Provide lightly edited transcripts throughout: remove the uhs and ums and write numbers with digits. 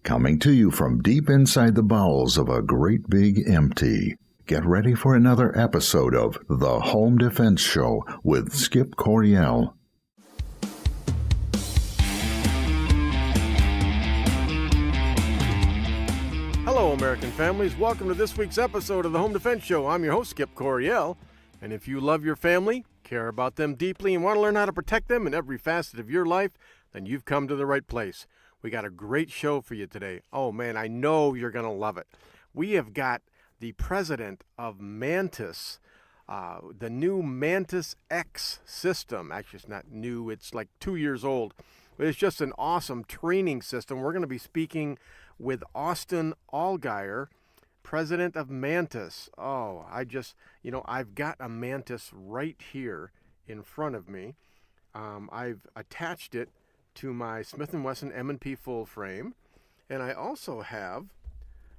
Coming to you from deep inside the bowels of a great big empty. Get ready for another episode of The Home Defense Show with Skip Coryell. Hello, American families. Welcome to this week's episode of The Home Defense Show. I'm your host, Skip Coryell. And if you love your family, care about them deeply, and want to learn how to protect them in every facet of your life, then you've come to the right place. We got a great show for you today. Oh, man, I know you're going to love it. We have got the president of Mantis, the new Mantis X system. Actually, it's not new. It's like 2 years old. But it's just an awesome training system. We're going to be speaking with Austin Allgaier, president of Mantis. Oh, I've got a Mantis right here in front of me. I've attached it to my Smith & Wesson M&P full frame. And I also have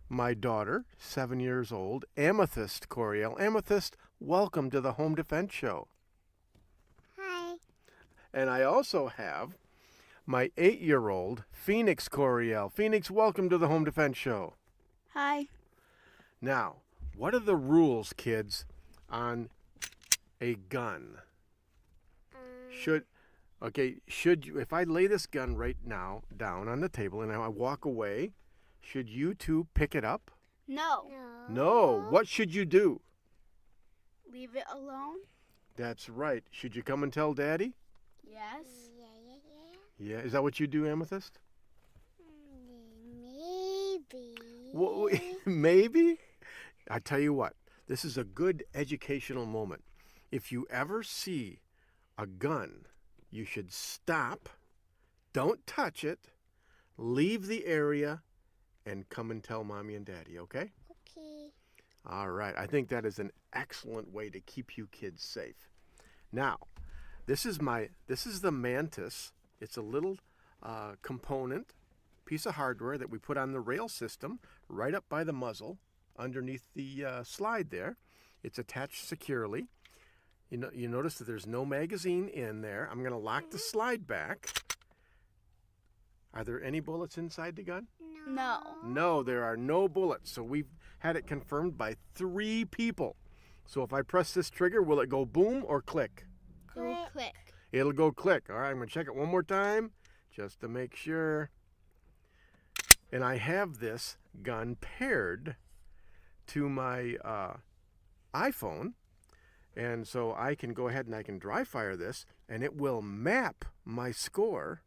my daughter, 7 years old, Amethyst Coryell. Amethyst, welcome to the Home Defense Show. Hi. And I also have my 8-year-old, Phoenix Coryell. Phoenix, welcome to the Home Defense Show. Hi. Now, what are the rules, kids, on a gun? If I lay this gun right now down on the table and I walk away, should you two pick it up? No. No. What should you do? Leave it alone? That's right. Should you come and tell Daddy? Yes. Yeah. Is that what you do, Amethyst? Maybe. Well, maybe? I tell you what, this is a good educational moment. If you ever see a gun, you should stop, don't touch it, leave the area, and come and tell Mommy and Daddy, okay? Okay. All right. I think that is an excellent way to keep you kids safe. Now, this is the Mantis. It's a little component, piece of hardware that we put on the rail system right up by the muzzle underneath the slide there. It's attached securely. You notice that there's no magazine in there. I'm going to lock the slide back. Are there any bullets inside the gun? No. No, there are no bullets. So we've had it confirmed by 3 people. So if I press this trigger, will it go boom or click? Click. It'll go click. All right, I'm going to check it one more time just to make sure. And I have this gun paired to my iPhone. And so I can go ahead and I can dry fire this, and it will map my score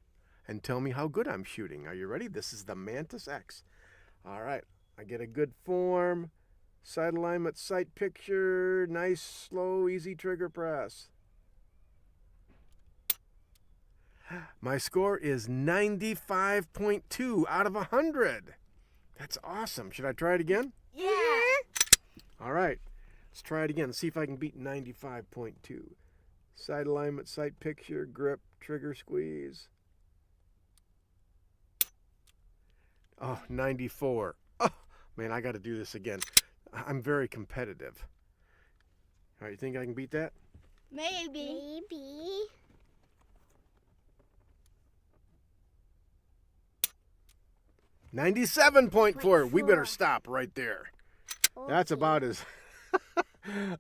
and tell me how good I'm shooting. Are you ready? This is the Mantis X. All right. I get a good form, sight alignment, sight picture, nice, slow, easy trigger press. My score is 95.2 out of 100. That's awesome. Should I try it again? Yeah. All right. Let's try it again. See if I can beat 95.2. Sight alignment, sight picture, grip, trigger squeeze. Oh, 94. Oh, man, I got to do this again. I'm very competitive. All right, you think I can beat that? Maybe. 97.4. We better stop right there. Okay. That's about as...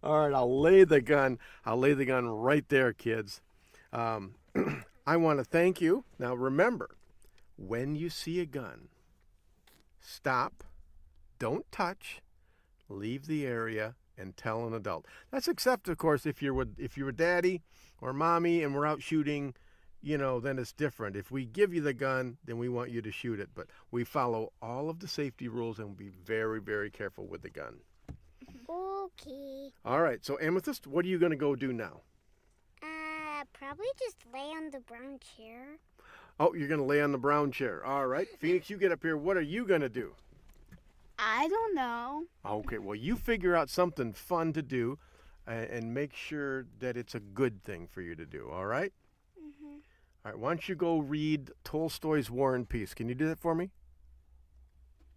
All right, I'll lay the gun right there, kids. I want to thank you. Now remember, when you see a gun, stop, don't touch, leave the area, and tell an adult. That's except, of course, if you were Daddy or Mommy and we're out shooting, then it's different. If we give you the gun, then we want you to shoot it. But we follow all of the safety rules and be very, very careful with the gun. Okay. All right, so Amethyst, what are you going to go do now? Probably just lay on the brown chair. Oh, you're going to lay on the brown chair. All right, Phoenix, you get up here. What are you going to do? I don't know. Okay, well, you figure out something fun to do and make sure that it's a good thing for you to do, all right? Mm-hmm. All right, why don't you go read Tolstoy's War and Peace? Can you do that for me?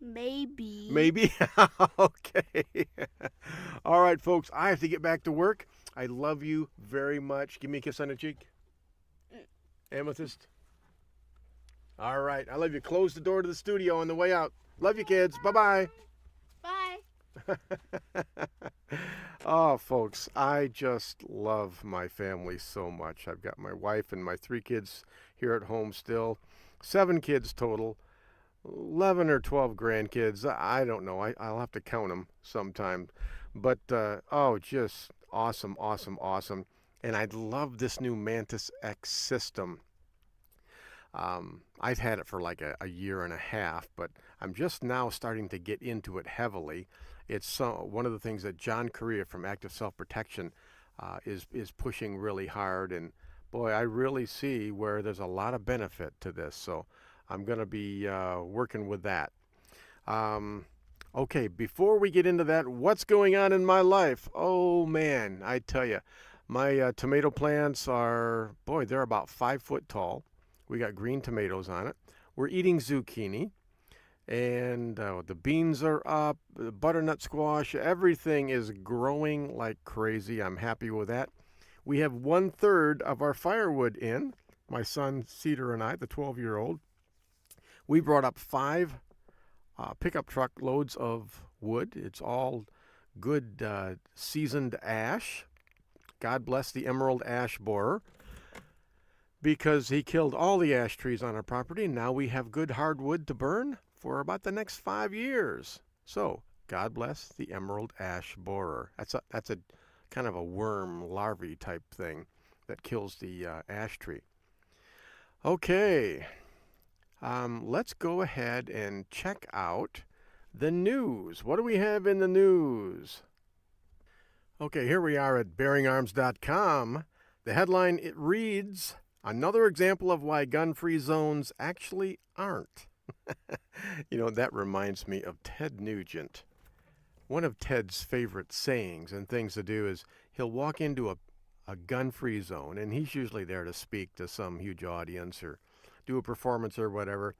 Maybe. Maybe? Okay. All right, folks, I have to get back to work. I love you very much. Give me a kiss on the cheek. Amethyst. All right. I love you. Close the door to the studio on the way out. Love you, kids. Bye-bye. Bye. Oh, folks, I just love my family so much. I've got my wife and my 3 kids here at home still. 7 kids total. 11 or 12 grandkids. I don't know. I'll have to count them sometime. But, just awesome, awesome, awesome. And I love this new Mantis X system. I've had it for like a year and a half, but I'm just now starting to get into it heavily. It's one of the things that John Correa from Active Self-Protection is pushing really hard. And boy, I really see where there's a lot of benefit to this. So I'm going to be working with that. Okay, before we get into that, what's going on in my life? Oh man, I tell you, my tomato plants are, boy, they're about 5 foot tall. We got green tomatoes on it. We're eating zucchini, and the beans are up, the butternut squash, everything is growing like crazy. I'm happy with that. We have 1/3 of our firewood in. My son Cedar and I, the 12-year-old, we brought up 5 pickup truck loads of wood. It's all good seasoned ash. God bless the emerald ash borer, because he killed all the ash trees on our property, and now we have good hardwood to burn for about the next 5 years. So, God bless the emerald ash borer. That's a kind of a worm larvae type thing that kills the ash tree. Okay, let's go ahead and check out the news. What do we have in the news? Okay, here we are at bearingarms.com. The headline, it reads, "Another example of why gun-free zones actually aren't." That reminds me of Ted Nugent. One of Ted's favorite sayings and things to do is he'll walk into a gun-free zone, and he's usually there to speak to some huge audience or do a performance or whatever,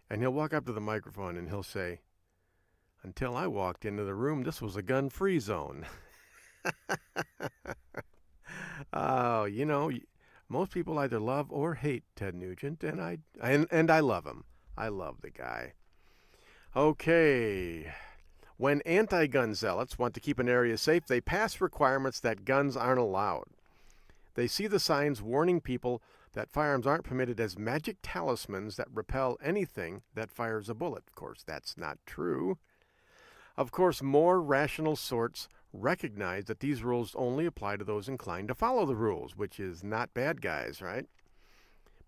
and he'll walk up to the microphone and he'll say, "Until I walked into the room, this was a gun-free zone." Oh, most people either love or hate Ted Nugent, and I love him. I love the guy. Okay. When anti-gun zealots want to keep an area safe, they pass requirements that guns aren't allowed. They see the signs warning people that firearms aren't permitted as magic talismans that repel anything that fires a bullet. Of course, that's not true. Of course, more rational sorts recognize that these rules only apply to those inclined to follow the rules, which is not bad guys, right?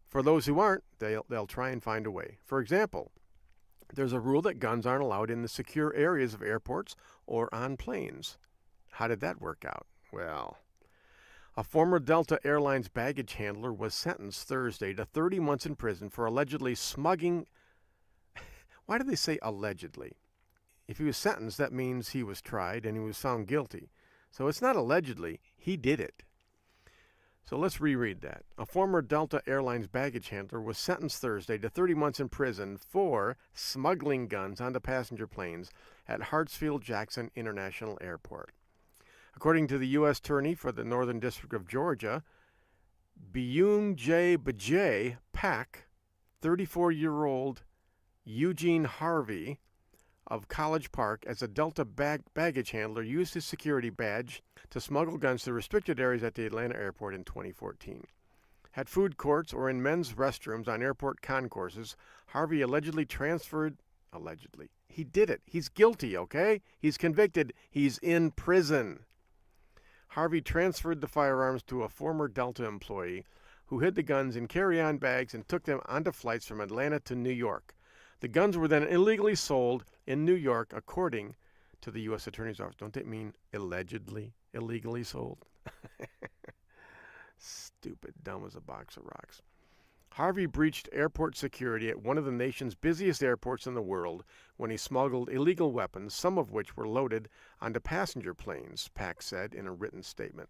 For those who aren't, they'll try and find a way. For example, there's a rule that guns aren't allowed in the secure areas of airports or on planes. How did that work out? Well, a former Delta Airlines baggage handler was sentenced Thursday to 30 months in prison for allegedly smuggling. Why do they say allegedly? If he was sentenced, that means he was tried and he was found guilty. So it's not allegedly, he did it. So let's reread that. A former Delta Airlines baggage handler was sentenced Thursday to 30 months in prison for smuggling guns onto passenger planes at Hartsfield-Jackson International Airport. According to the U.S. Attorney for the Northern District of Georgia, Byung J. Bajay Pak, 34-year-old Eugene Harvey of College Park, as a Delta baggage handler, used his security badge to smuggle guns to restricted areas at the Atlanta airport in 2014. At food courts or in men's restrooms on airport concourses, Harvey allegedly transferred. Allegedly. He did it. He's guilty, okay? He's convicted. He's in prison. Harvey transferred the firearms to a former Delta employee who hid the guns in carry-on bags and took them onto flights from Atlanta to New York. The guns were then illegally sold in New York, according to the U.S. Attorney's Office. Don't they mean allegedly illegally sold? Stupid, dumb as a box of rocks. Harvey breached airport security at one of the nation's busiest airports in the world when he smuggled illegal weapons, some of which were loaded onto passenger planes, Pak said in a written statement.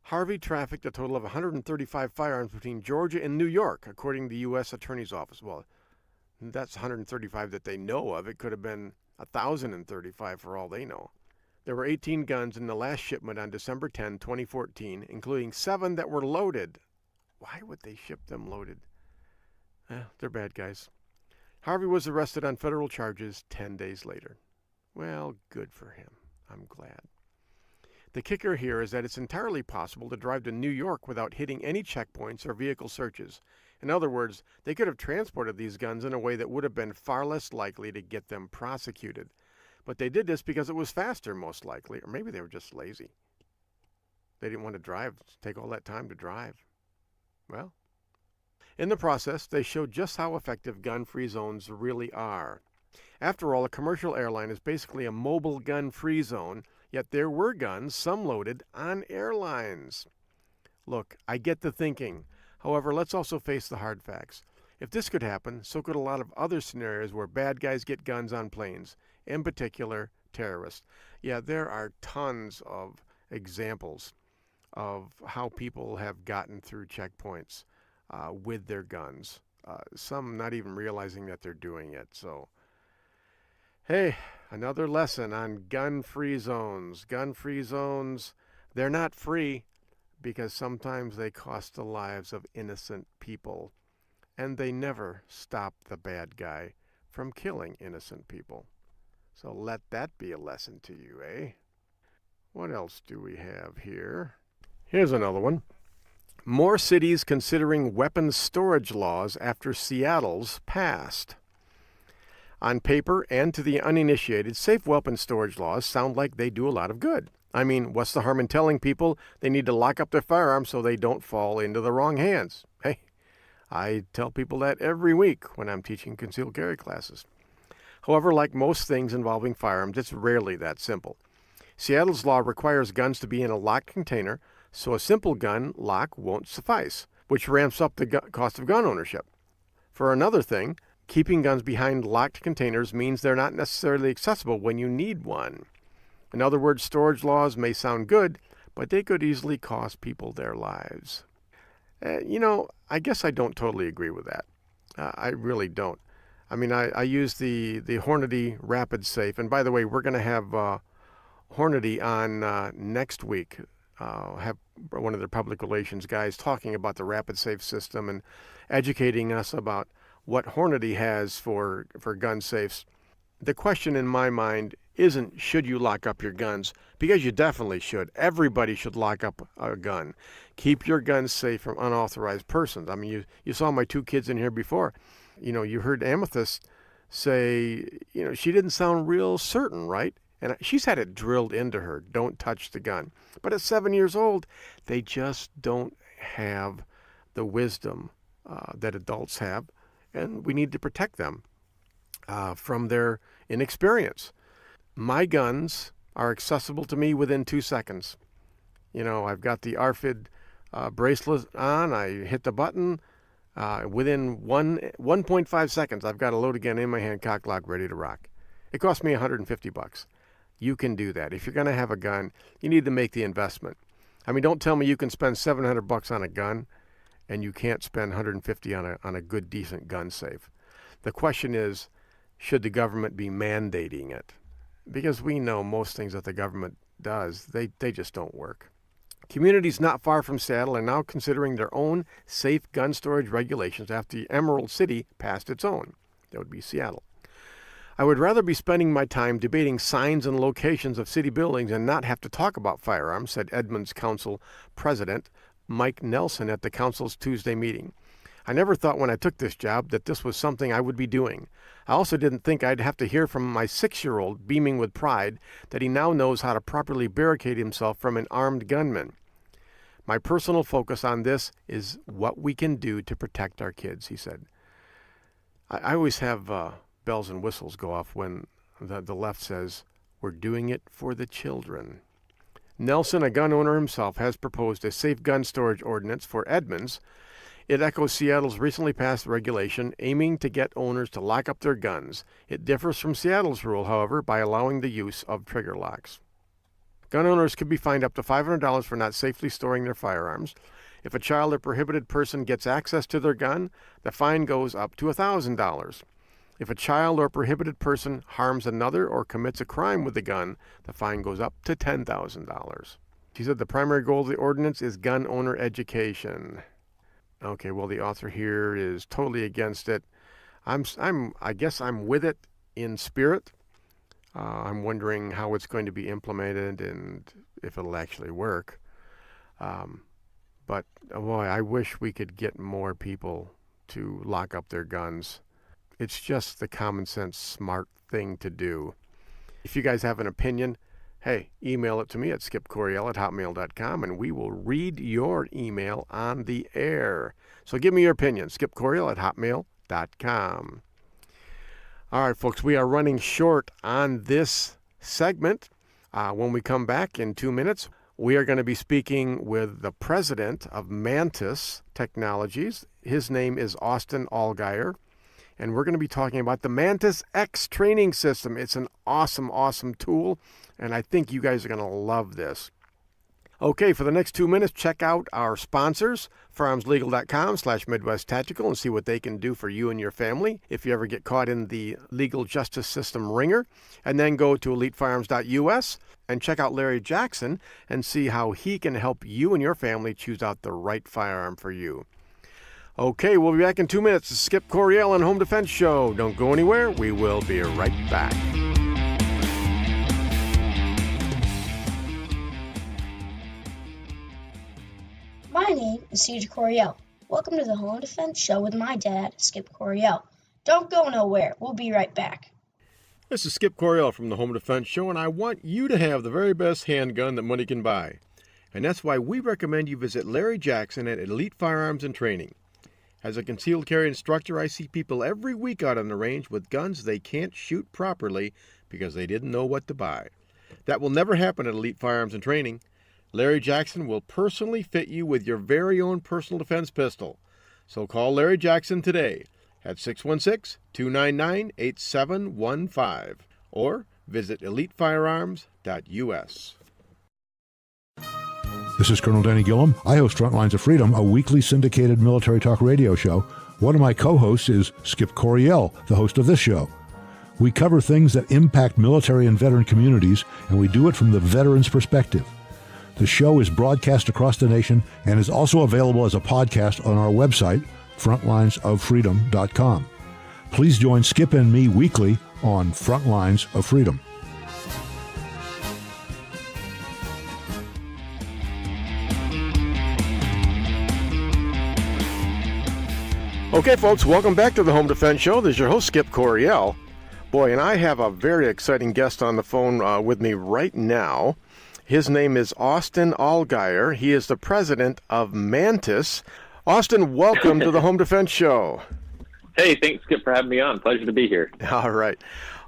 Harvey trafficked a total of 135 firearms between Georgia and New York, according to the U.S. Attorney's Office. Well, that's 135 that they know of. It could have been 1,035 for all they know. There were 18 guns in the last shipment on December 10, 2014, including 7 that were loaded. Why would they ship them loaded? They're bad guys. Harvey was arrested on federal charges 10 days later. Well, good for him. I'm glad. The kicker here is that it's entirely possible to drive to New York without hitting any checkpoints or vehicle searches. In other words, they could have transported these guns in a way that would have been far less likely to get them prosecuted. But they did this because it was faster, most likely, or maybe they were just lazy. They didn't want to take all that time to drive. Well, in the process, they showed just how effective gun-free zones really are. After all, a commercial airline is basically a mobile gun-free zone, yet there were guns, some loaded, on airlines. Look, I get the thinking. However, let's also face the hard facts. If this could happen, so could a lot of other scenarios where bad guys get guns on planes, in particular, terrorists. Yeah, there are tons of examples of how people have gotten through checkpoints with their guns. Some not even realizing that they're doing it. So, hey, another lesson on gun-free zones. Gun-free zones, they're not free because sometimes they cost the lives of innocent people. And they never stop the bad guy from killing innocent people. So let that be a lesson to you, eh? What else do we have here? Here's another one. More cities considering weapons storage laws after Seattle's passed. On paper and to the uninitiated, safe weapons storage laws sound like they do a lot of good. I mean, what's the harm in telling people they need to lock up their firearms so they don't fall into the wrong hands? Hey, I tell people that every week when I'm teaching concealed carry classes. However, like most things involving firearms, it's rarely that simple. Seattle's law requires guns to be in a locked container, so a simple gun lock won't suffice, which ramps up the cost of gun ownership. For another thing, keeping guns behind locked containers means they're not necessarily accessible when you need one. In other words, storage laws may sound good, but they could easily cost people their lives. I guess I don't totally agree with that. I really don't. I mean, I use the Hornady Rapid Safe, and by the way, we're going to have Hornady on next week. Have one of their public relations guys talking about the Rapid Safe system and educating us about what Hornady has for gun safes. The question in my mind isn't should you lock up your guns, because you definitely should. Everybody should lock up a gun. Keep your guns safe from unauthorized persons. I mean, you saw my two kids in here before. You heard Amethyst say, she didn't sound real certain, right? And she's had it drilled into her, don't touch the gun. But at 7 years old, they just don't have the wisdom that adults have, and we need to protect them from their inexperience. My guns are accessible to me within 2 seconds. I've got the RFID bracelet on, I hit the button, within 1.5 seconds, I've got a loaded gun in my hand, cock lock, ready to rock. It cost me $150. You can do that. If you're going to have a gun, you need to make the investment. I mean, don't tell me you can spend $700 on a gun and you can't spend $150 on a good, decent gun safe. The question is, should the government be mandating it? Because we know most things that the government does, they just don't work. Communities not far from Seattle are now considering their own safe gun storage regulations after the Emerald City passed its own. That would be Seattle. I would rather be spending my time debating signs and locations of city buildings and not have to talk about firearms, said Edmonds Council President Mike Nelson at the council's Tuesday meeting. I never thought when I took this job that this was something I would be doing. I also didn't think I'd have to hear from my 6-year-old beaming with pride that he now knows how to properly barricade himself from an armed gunman. My personal focus on this is what we can do to protect our kids, he said. I always have bells and whistles go off when the left says, we're doing it for the children. Nelson, a gun owner himself, has proposed a safe gun storage ordinance for Edmonds. It echoes Seattle's recently passed regulation aiming to get owners to lock up their guns. It differs from Seattle's rule, however, by allowing the use of trigger locks. Gun owners could be fined up to $500 for not safely storing their firearms. If a child or prohibited person gets access to their gun, the fine goes up to $1,000. If a child or prohibited person harms another or commits a crime with the gun, the fine goes up to $10,000. She said the primary goal of the ordinance is gun owner education. Okay, well, the author here is totally against it. I guess I'm with it in spirit. I'm wondering how it's going to be implemented and if it'll actually work. But boy, I wish we could get more people to lock up their guns. It's just the common sense, smart thing to do. If you guys have an opinion, hey, email it to me at skipcoriel@hotmail.com, and we will read your email on the air. So give me your opinion, skipcoriel@hotmail.com. All right, folks, we are running short on this segment. When we come back in 2 minutes, we are going to be speaking with the president of Mantis.Technologies. His name is Austin Allgaier, and we're going to be talking about the Mantis X training system. It's an awesome, awesome tool, and I think you guys are going to love this. Okay, for the next 2 minutes, check out our sponsors, firearmslegal.com/Midwest Tactical, and see what they can do for you and your family if you ever get caught in the legal justice system ringer. And then go to elitefirearms.us and check out Larry Jackson and see how he can help you and your family choose out the right firearm for you. Okay, we'll be back in 2 minutes. This is Skip Coriel on Home Defense Show. Don't go anywhere. We will be right back. My name is CJ Coriel. Welcome to the Home Defense Show with my dad, Skip Coriel. Don't go nowhere. We'll be right back. This is Skip Coriel from the Home Defense Show, and I want you to have the very best handgun that money can buy. And that's why we recommend you visit Larry Jackson at Elite Firearms and Training. As a concealed carry instructor, I see people every week out on the range with guns they can't shoot properly because they didn't know what to buy. That will never happen at Elite Firearms and Training. Larry Jackson will personally fit you with your very own personal defense pistol. So call Larry Jackson today at 616-299-8715 or visit elitefirearms.us. This is Colonel Danny Gillum. I host Frontlines of Freedom, a weekly syndicated military talk radio show. One of my co-hosts is Skip Coriel, the host of this show. We cover things that impact military and veteran communities, and we do it from the veteran's perspective. The show is broadcast across the nation and is also available as a podcast on our website, frontlinesoffreedom.com. Please join Skip and me weekly on Frontlines of Freedom. Okay, folks, welcome back to the Home Defense Show. This is your host, Skip Coriel. Boy, and I have a very exciting guest on the phone with me right now. His name is Austin Allgaier. He is the president of Mantis. Austin, welcome to the Home Defense Show. Hey, thanks, Skip, for having me on. Pleasure to be here. All right.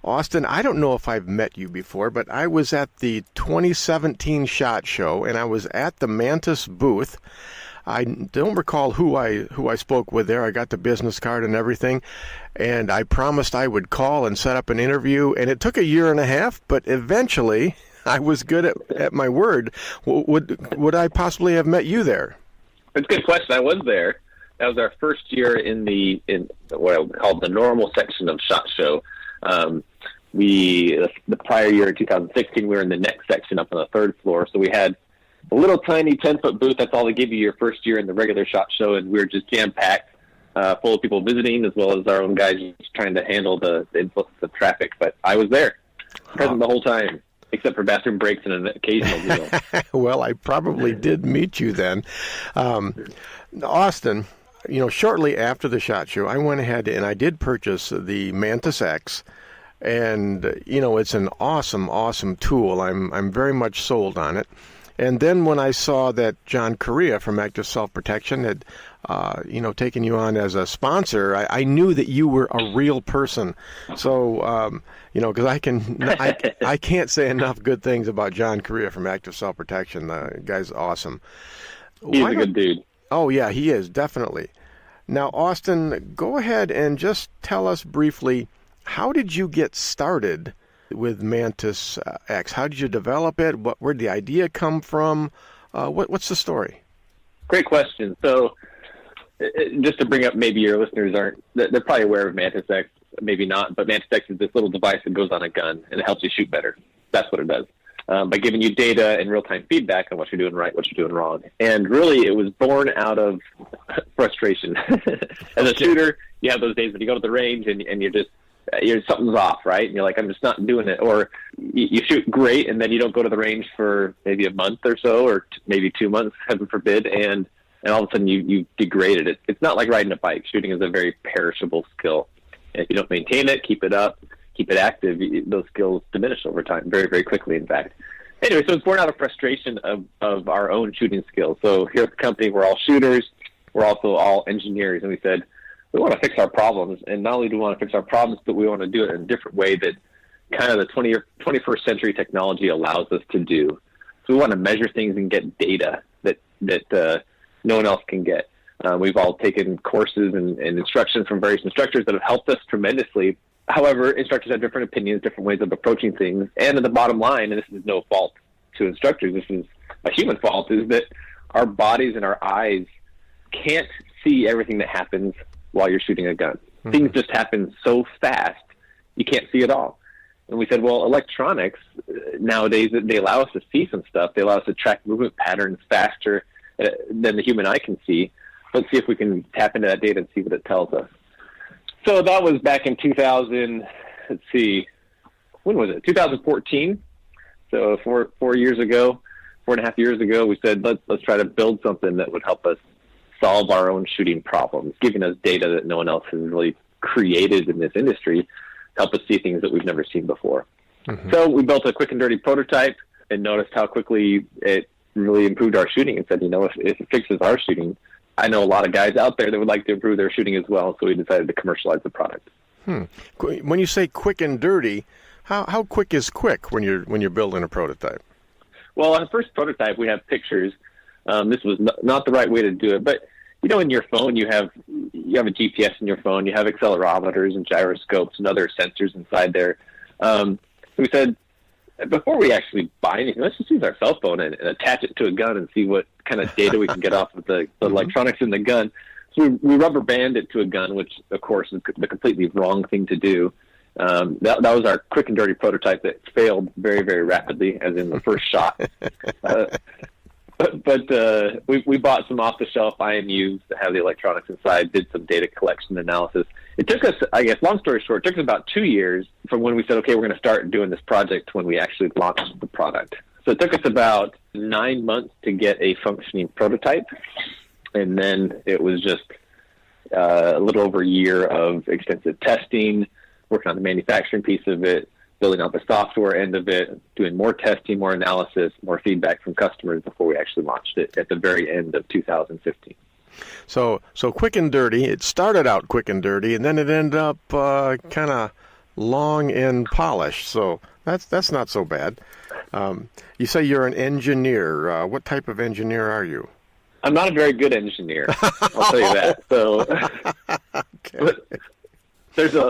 Austin, I don't know if I've met you before, but I was at the 2017 SHOT Show, and I was at the Mantis booth. I don't recall who I spoke with there. I got the business card and everything, and I promised I would call and set up an interview, and it took a year and a half, but eventually I was good at my word. Would I possibly have met you there? It's a good question. I was there. That was our first year in what I would call the normal section of SHOT Show. The prior year, 2016, we were in the next section up on the third floor. So we had a little tiny 10-foot booth. That's all they give you your first year in the regular SHOT Show, and we were just jam-packed, full of people visiting, as well as our own guys just trying to handle the influx of traffic. But I was there, present the whole time, except for bathroom breaks and an occasional meal. Well, I probably did meet you then. Austin, shortly after the SHOT Show, I went ahead and I did purchase the Mantis X. And, it's an awesome, awesome tool. I'm very much sold on it. And then when I saw that John Correa from Active Self-Protection had, taken you on as a sponsor, I knew that you were a real person. So, because I can't say enough good things about John Correa from Active Self-Protection. The guy's awesome. He's a good dude. Oh, yeah, he is, definitely. Now, Austin, go ahead and just tell us briefly, how did you get started with Mantis X? How did you develop it? Where did the idea come from? What's the story? Great question. So just to bring up, maybe your listeners they're probably aware of Mantis X, maybe not, but Mantis X is this little device that goes on a gun, and it helps you shoot better. That's what it does. By giving you data and real-time feedback on what you're doing right, what you're doing wrong. And really, it was born out of frustration. As a shooter, you have those days when you go to the range and you're something's off, right? And you're like, I'm just not doing it. Or you shoot great, and then you don't go to the range for maybe a month or so, or maybe 2 months, heaven forbid, and all of a sudden you degraded it. It's not like riding a bike. Shooting is a very perishable skill. And if you don't maintain it, keep it up, keep it active, those skills diminish over time, very, very quickly, in fact. Anyway, so it's born out of frustration of our own shooting skills. So here at the company, we're all shooters. We're also all engineers, and we said, we want to fix our problems, and not only do we want to fix our problems, but we want to do it in a different way that kind of the 21st century technology allows us to do. So we want to measure things and get data that no one else can get. We've all taken courses and instructions from various instructors that have helped us tremendously. However, instructors have different opinions, different ways of approaching things, and the bottom line, and this is no fault to instructors, this is a human fault, is that our bodies and our eyes can't see everything that happens while you're shooting a gun. Mm-hmm. Things just happen so fast, you can't see it all. And we said, well, electronics, nowadays, they allow us to see some stuff. They allow us to track movement patterns faster than the human eye can see. Let's see if we can tap into that data and see what it tells us. So that was back in 2000, let's see, when was it? 2014. So 4 years ago, 4.5 years ago, we said, let's try to build something that would help us solve our own shooting problems, giving us data that no one else has really created in this industry, help us see things that we've never seen before. Mm-hmm. So we built a quick and dirty prototype and noticed how quickly it really improved our shooting, and said, if it fixes our shooting, I know a lot of guys out there that would like to improve their shooting as well, so we decided to commercialize the product. When you say quick and dirty, how quick is quick when you're building a prototype? Well, on the first prototype, we have pictures. This was not the right way to do it, but in your phone, you have a GPS in your phone, you have accelerometers and gyroscopes and other sensors inside there. We said, before we actually buy anything, let's just use our cell phone and attach it to a gun and see what kind of data we can get off of the electronics in the gun. So we rubber band it to a gun, which, of course, is the completely wrong thing to do. That was our quick and dirty prototype that failed very, very rapidly, as in the first shot. But we bought some off-the-shelf IMUs that have the electronics inside, did some data collection analysis. It took us, I guess, long story short, it took us about 2 years from when we said, okay, we're going to start doing this project, when we actually launched the product. So it took us about 9 months to get a functioning prototype, and then it was just a little over a year of extensive testing, working on the manufacturing piece of it, building out the software end of it, doing more testing, more analysis, more feedback from customers before we actually launched it at the very end of 2015. So quick and dirty. It started out quick and dirty, and then it ended up kind of long and polished. So that's not so bad. You say you're an engineer. What type of engineer are you? I'm not a very good engineer. I'll tell you that. So, okay.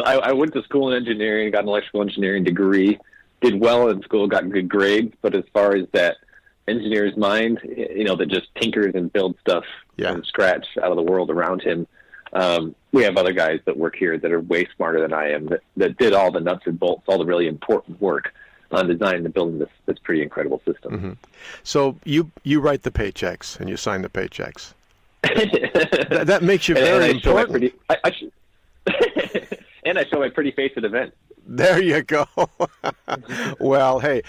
I went to school in engineering, got an electrical engineering degree, did well in school, got good grades. But as far as that engineer's mind, that just tinkers and builds stuff from scratch out of the world around him, we have other guys that work here that are way smarter than I am, that did all the nuts and bolts, all the really important work on designing and building this pretty incredible system. Mm-hmm. So you write the paychecks and you sign the paychecks. that makes you very important. And I show my pretty face at events. There you go. Well, hey,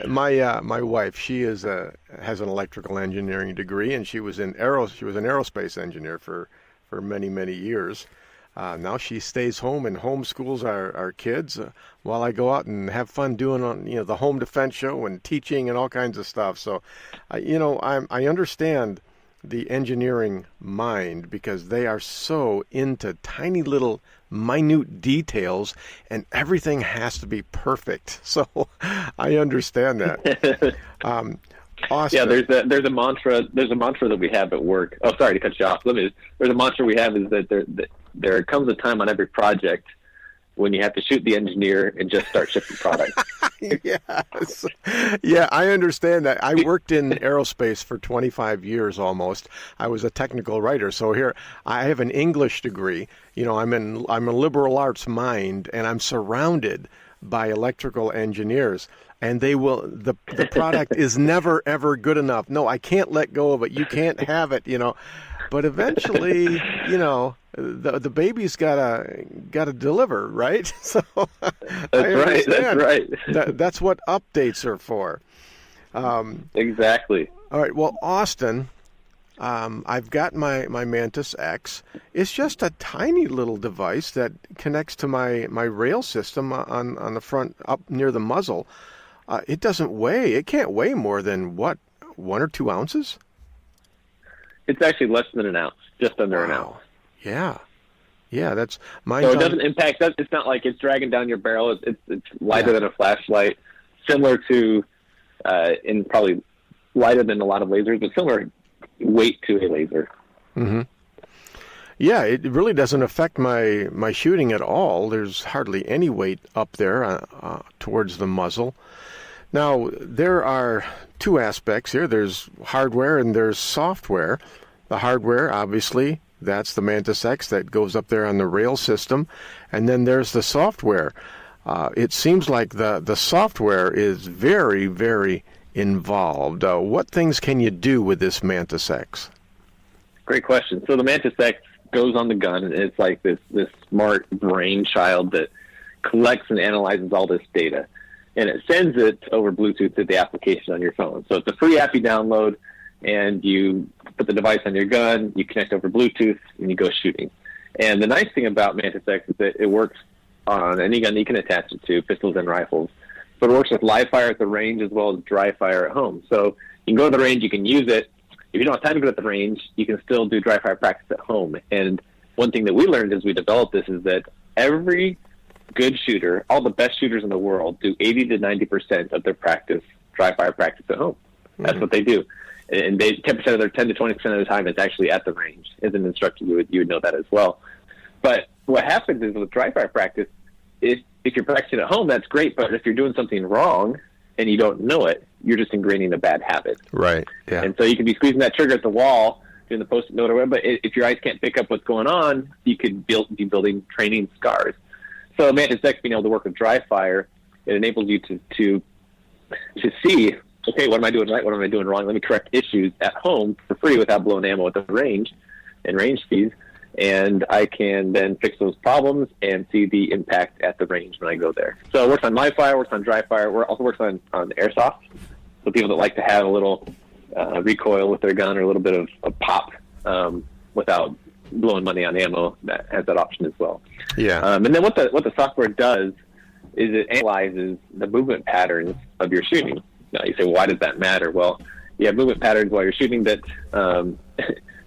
my wife, she has an electrical engineering degree, and she was an aerospace engineer for many years. Now she stays home and homeschools our kids while I go out and have fun doing the home defense show and teaching and all kinds of stuff. So, I understand the engineering mind, because they are so into tiny little minute details, and everything has to be perfect. So I understand that. Awesome. Yeah, there's a mantra that we have at work. Oh, sorry to cut you off. There's a mantra we have, is that there comes a time on every project when you have to shoot the engineer and just start shipping product. Yes. Yeah, I understand that. I worked in aerospace for 25 years almost. I was a technical writer. So here I have an English degree. I'm a liberal arts mind, and I'm surrounded by electrical engineers. And the product is never, ever good enough. No, I can't let go of it. You can't have it, but eventually, the baby's gotta deliver, right? So That's right. That's what updates are for. Exactly. All right. Well, Austin, I've got my Mantis X. It's just a tiny little device that connects to my rail system on the front up near the muzzle. It doesn't weigh. It can't weigh more than, what, 1 or 2 ounces? It's actually less than an ounce, just under an ounce. Yeah, that's mine. So it doesn't impact. It's not like it's dragging down your barrel. It's lighter than a flashlight, similar to, and probably lighter than a lot of lasers, but similar weight to a laser. Mm-hmm. Yeah, it really doesn't affect my shooting at all. There's hardly any weight up there towards the muzzle. Now, there are 2 aspects here. There's hardware and there's software. The hardware, obviously, that's the Mantis X that goes up there on the rail system. And then there's the software. It seems like the software is very, very involved. What things can you do with this Mantis X? Great question. So the Mantis X goes on the gun, and it's like this smart brainchild that collects and analyzes all this data. And it sends it over Bluetooth to the application on your phone. So it's a free app you download, and you put the device on your gun, you connect over Bluetooth, and you go shooting. And the nice thing about Mantis X is that it works on any gun you can attach it to, pistols and rifles. So it works with live fire at the range as well as dry fire at home. So you can go to the range, you can use it. If you don't have time to go to the range, you can still do dry fire practice at home. And one thing that we learned as we developed this is that every good shooter, all the best shooters in the world, do 80 to 90% of their practice, dry fire practice at home. That's what they do. And 10% of their 10 to 20% of the time is actually at the range. As an instructor, you would know that as well. But what happens is with dry fire practice, if you're practicing at home, that's great. But if you're doing something wrong and you don't know it, you're just ingraining a bad habit. Right. Yeah. And so you could be squeezing that trigger at the wall, doing the post-it note or whatever, but if your eyes can't pick up what's going on, you could be building training scars. So Mantis X being able to work with dry fire, it enables you to see, okay, what am I doing right? What am I doing wrong? Let me correct issues at home for free without blowing ammo at the range and range fees. And I can then fix those problems and see the impact at the range when I go there. So it works on live fire, works on dry fire, it also works on airsoft. So people that like to have a little recoil with their gun or a little bit of pop without blowing money on ammo, that has that option as well. Yeah. And then what the software does is it analyzes the movement patterns of your shooting. Now you say, well, why does that matter? Well, you have movement patterns while you're shooting that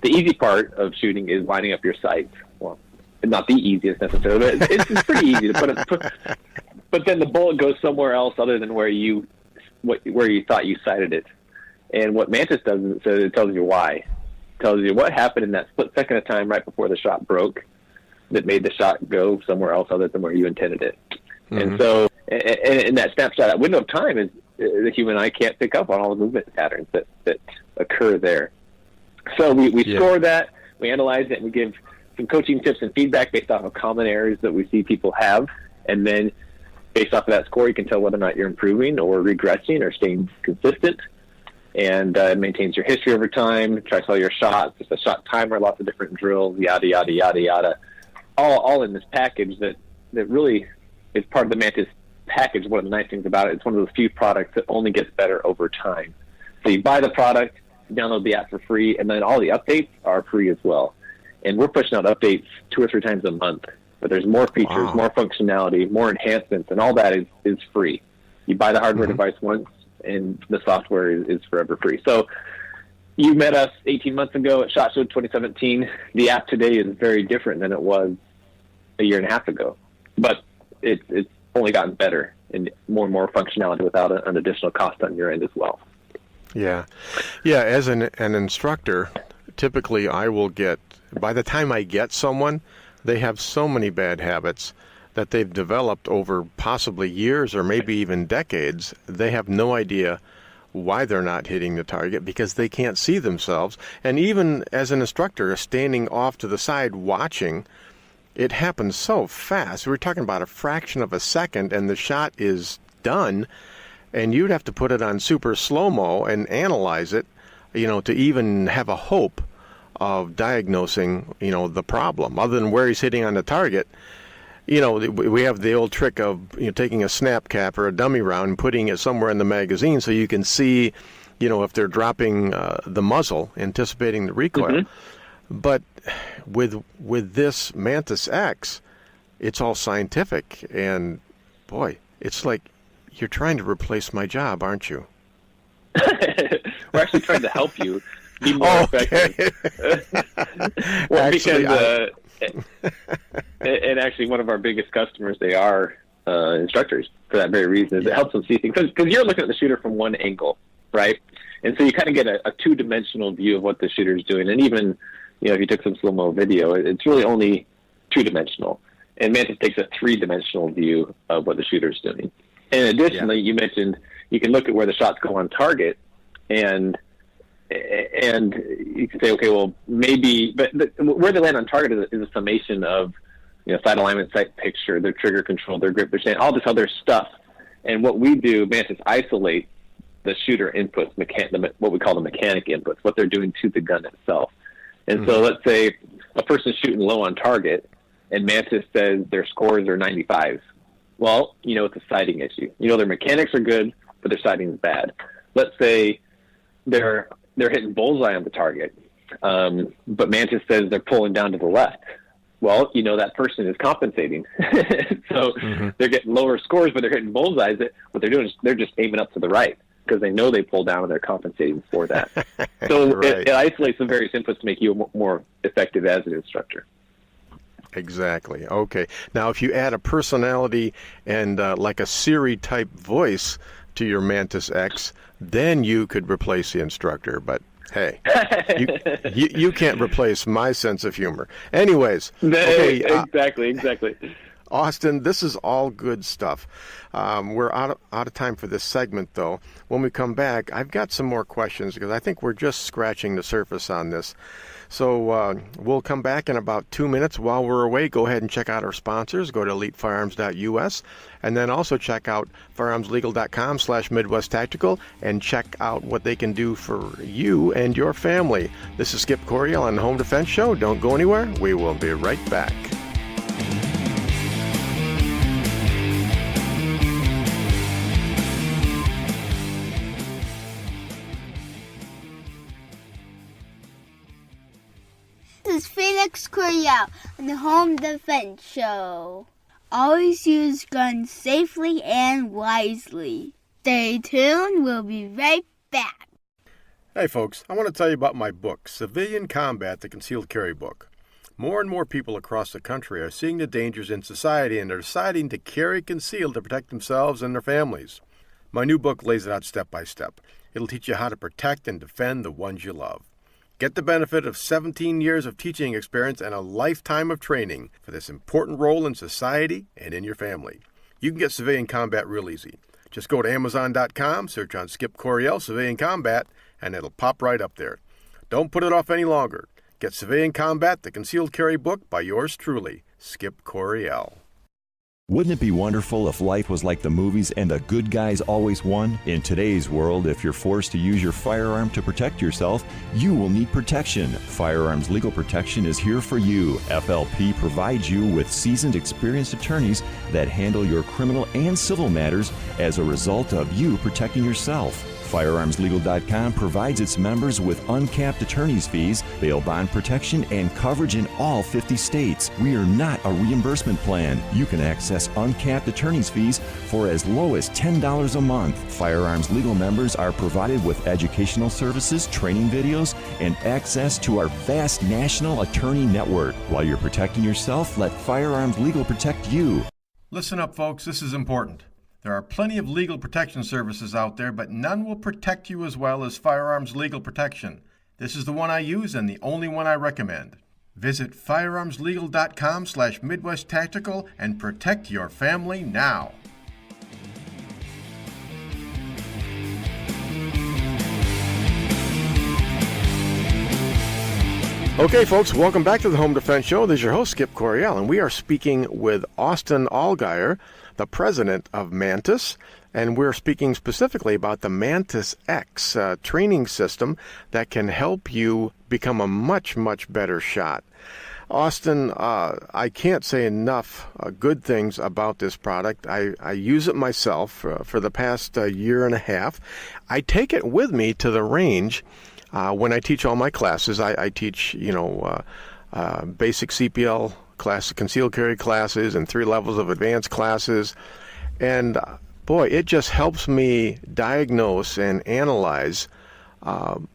the easy part of shooting is lining up your sights. Well, not the easiest necessarily, but it's pretty easy to put. But then the bullet goes somewhere else other than where you thought you sighted it. And what Mantis does is it tells you why. It tells you what happened in that split second of time right before the shot broke that made the shot go somewhere else other than where you intended it. Mm-hmm. And so, in that snapshot, that window of time is the human eye can't pick up on all the movement patterns that occur there. So we score that, we analyze it, and we give some coaching tips and feedback based off of common errors that we see people have. And then based off of that score, you can tell whether or not you're improving or regressing or staying consistent. And it maintains your history over time, tracks all your shots, just a shot timer, lots of different drills, yada, yada, yada, yada. All in this package that really is part of the Mantis package. One of the nice things about it, it's one of those few products that only gets better over time. So you buy the product, download the app for free, and then all the updates are free as well. And we're pushing out updates 2 or 3 times a month. But there's more features, more functionality, more enhancements, and all that is free. You buy the hardware device once, and the software is forever free. So you met us 18 months ago at SHOT Show 2017. The app today is very different than it was a year and a half ago. But it's only gotten better and more functionality without an additional cost on your end as well. Yeah. As an instructor, typically I will get, by the time I get someone, they have so many bad habits that they've developed over possibly years or maybe even decades. They have no idea why they're not hitting the target because they can't see themselves. And even as an instructor, standing off to the side watching, it happens so fast. We're talking about a fraction of a second and the shot is done. And you'd have to put it on super slow-mo and analyze it, to even have a hope of diagnosing, the problem. Other than where he's hitting on the target, we have the old trick of taking a snap cap or a dummy round and putting it somewhere in the magazine so you can see, if they're dropping the muzzle, anticipating the recoil. But with this Mantis X, it's all scientific, and boy, it's like you're trying to replace my job, aren't you? We're actually trying to help you be more effective. Well, actually, and actually, one of our biggest customers, they are instructors for that very reason. It helps them see things because you're looking at the shooter from one angle, right? And so you kind of get a two-dimensional view of what the shooter's doing. And even if you took some slow-mo video, it's really only two-dimensional. And Mantis takes a three-dimensional view of what the shooter's doing. And additionally, you mentioned you can look at where the shots go on target, and you can say, okay, well, maybe, but where they land on target is a summation of, sight alignment, sight picture, their trigger control, their grip, their all this other stuff. And what we do, Mantis isolate the shooter inputs, what we call the mechanic inputs, what they're doing to the gun itself. And so let's say a person's shooting low on target, and Mantis says their scores are 95. Well, it's a sighting issue. Their mechanics are good, but their sighting is bad. Let's say they're hitting bullseye on the target, but Mantis says they're pulling down to the left. Well, that person is compensating. So they're getting lower scores, but they're hitting bullseyes. What they're doing is they're just aiming up to the right because they know they pull down and they're compensating for that. So right. it isolates the various inputs to make you more effective as an instructor. Exactly. Okay. Now, if you add a personality and like a Siri-type voice to your Mantis X, then you could replace the instructor. But hey, you can't replace my sense of humor. Anyways. Okay, exactly. Austin, this is all good stuff. We're out of time for this segment, though. When we come back, I've got some more questions because I think we're just scratching the surface on this. So we'll come back in about 2 minutes. While we're away, go ahead and check out our sponsors. Go to elitefirearms.us, and then also check out firearmslegal.com/MidwestTactical and check out what they can do for you and your family. This is Skip Coryell on the Home Defense Show. Don't go anywhere. We will be right back. This is Felix Coryell on the Home Defense Show. Always use guns safely and wisely. Stay tuned. We'll be right back. Hey folks, I want to tell you about my book, Civilian Combat, the Concealed Carry Book. More and more people across the country are seeing the dangers in society and are deciding to carry concealed to protect themselves and their families. My new book lays it out step by step. It'll teach you how to protect and defend the ones you love. Get the benefit of 17 years of teaching experience and a lifetime of training for this important role in society and in your family. You can get Civilian Combat real easy. Just go to Amazon.com, search on Skip Coryell Civilian Combat, and it'll pop right up there. Don't put it off any longer. Get Civilian Combat, the Concealed Carry Book by yours truly, Skip Coryell. Wouldn't it be wonderful if life was like the movies and the good guys always won? In today's world, if you're forced to use your firearm to protect yourself, you will need protection. Firearms Legal Protection is here for you. FLP provides you with seasoned, experienced attorneys that handle your criminal and civil matters as a result of you protecting yourself. FirearmsLegal.com provides its members with uncapped attorney's fees, bail bond protection, and coverage in all 50 states. We are not a reimbursement plan. You can access uncapped attorney's fees for as low as $10 a month. Firearms Legal members are provided with educational services, training videos, and access to our vast national attorney network. While you're protecting yourself, let Firearms Legal protect you. Listen up, folks. This is important. There are plenty of legal protection services out there, but none will protect you as well as Firearms Legal Protection. This is the one I use and the only one I recommend. Visit firearmslegal.com/MidwestTactical and protect your family now. Okay, folks, welcome back to the Home Defense Show. This is your host, Skip Coryell, and we are speaking with Austin Allgaier, the president of Mantis, and we're speaking specifically about the Mantis X training system that can help you become a much, much better shot. Austin, I can't say enough good things about this product. I use it myself for the past year and a half. I take it with me to the range. When I teach all my classes, I teach, basic CPL class, concealed carry classes, and 3 levels of advanced classes. And boy, it just helps me diagnose and analyze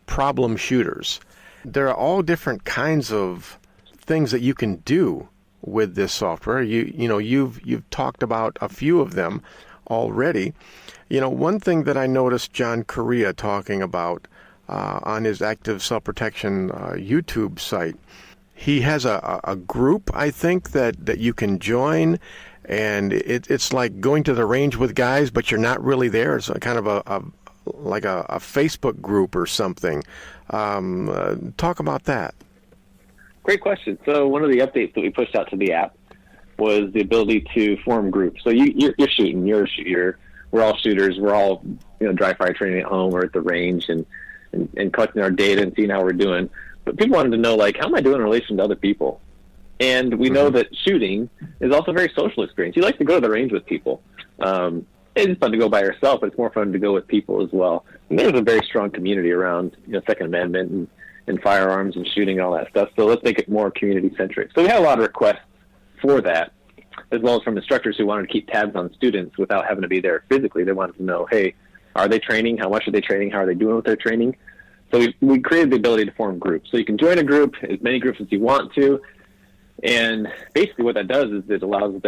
problem shooters. There are all different kinds of things that you can do with this software. You've talked about a few of them already. One thing that I noticed John Correa talking about on his Active Self-Protection YouTube site. He has a group, I think, that you can join, and it's like going to the range with guys, but you're not really there. It's kind of a Facebook group or something. Talk about that. Great question. So one of the updates that we pushed out to the app was the ability to form groups. So you're shooting, you're a shooter. We're all shooters. We're all dry fire training at home or at the range, and collecting our data and seeing how we're doing. But people wanted to know, how am I doing in relation to other people? And we know that shooting is also a very social experience. You like to go to the range with people. It's fun to go by yourself, but it's more fun to go with people as well. And there's a very strong community around Second Amendment and firearms and shooting and all that stuff. So let's make it more community-centric. So we had a lot of requests for that, as well as from instructors who wanted to keep tabs on students without having to be there physically. They wanted to know, hey, are they training? How much are they training? How are they doing with their training? So we created the ability to form groups. So you can join a group, as many groups as you want to. And basically what that does is it allows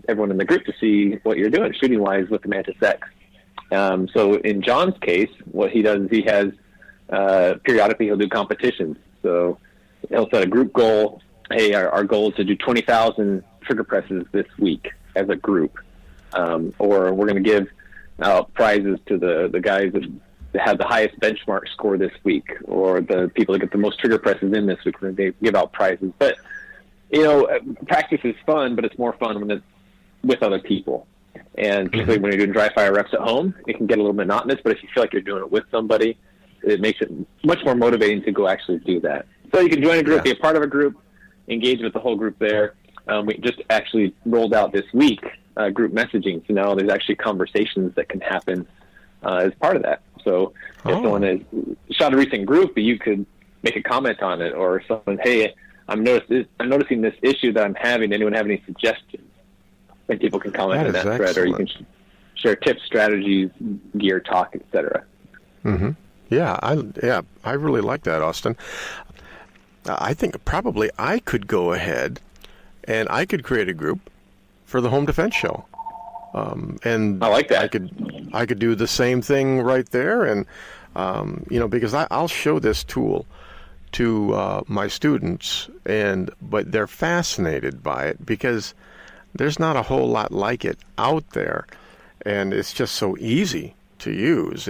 everyone in the group to see what you're doing shooting-wise with the Mantis X. So in John's case, what he does is he has periodically he'll do competitions. So he'll set a group goal. Hey, our goal is to do 20,000 trigger presses this week as a group. Or we're going to give prizes to the guys that have the highest benchmark score this week, or the people that get the most trigger presses in this week. They give out prizes. But practice is fun, but it's more fun when it's with other people. And particularly when you're doing dry fire reps at home, it can get a little monotonous. But if you feel like you're doing it with somebody, it makes it much more motivating to go actually do that. So you can join a group, be a part of a group, engage with the whole group there. We just actually rolled out this week group messaging. So now there's actually conversations that can happen as part of that. So if someone has shot a recent group, you could make a comment on it, or someone, hey, I'm noticing this issue that I'm having. Anyone have any suggestions? And people can comment in that thread, or you can share tips, strategies, gear talk, etc. Mm-hmm. Yeah, I really like that, Austin. I think probably I could go ahead and I could create a group for the Home Defense Show. And I like that. I could do the same thing right there, and because I'll show this tool to my students, but they're fascinated by it because there's not a whole lot like it out there, and it's just so easy to use.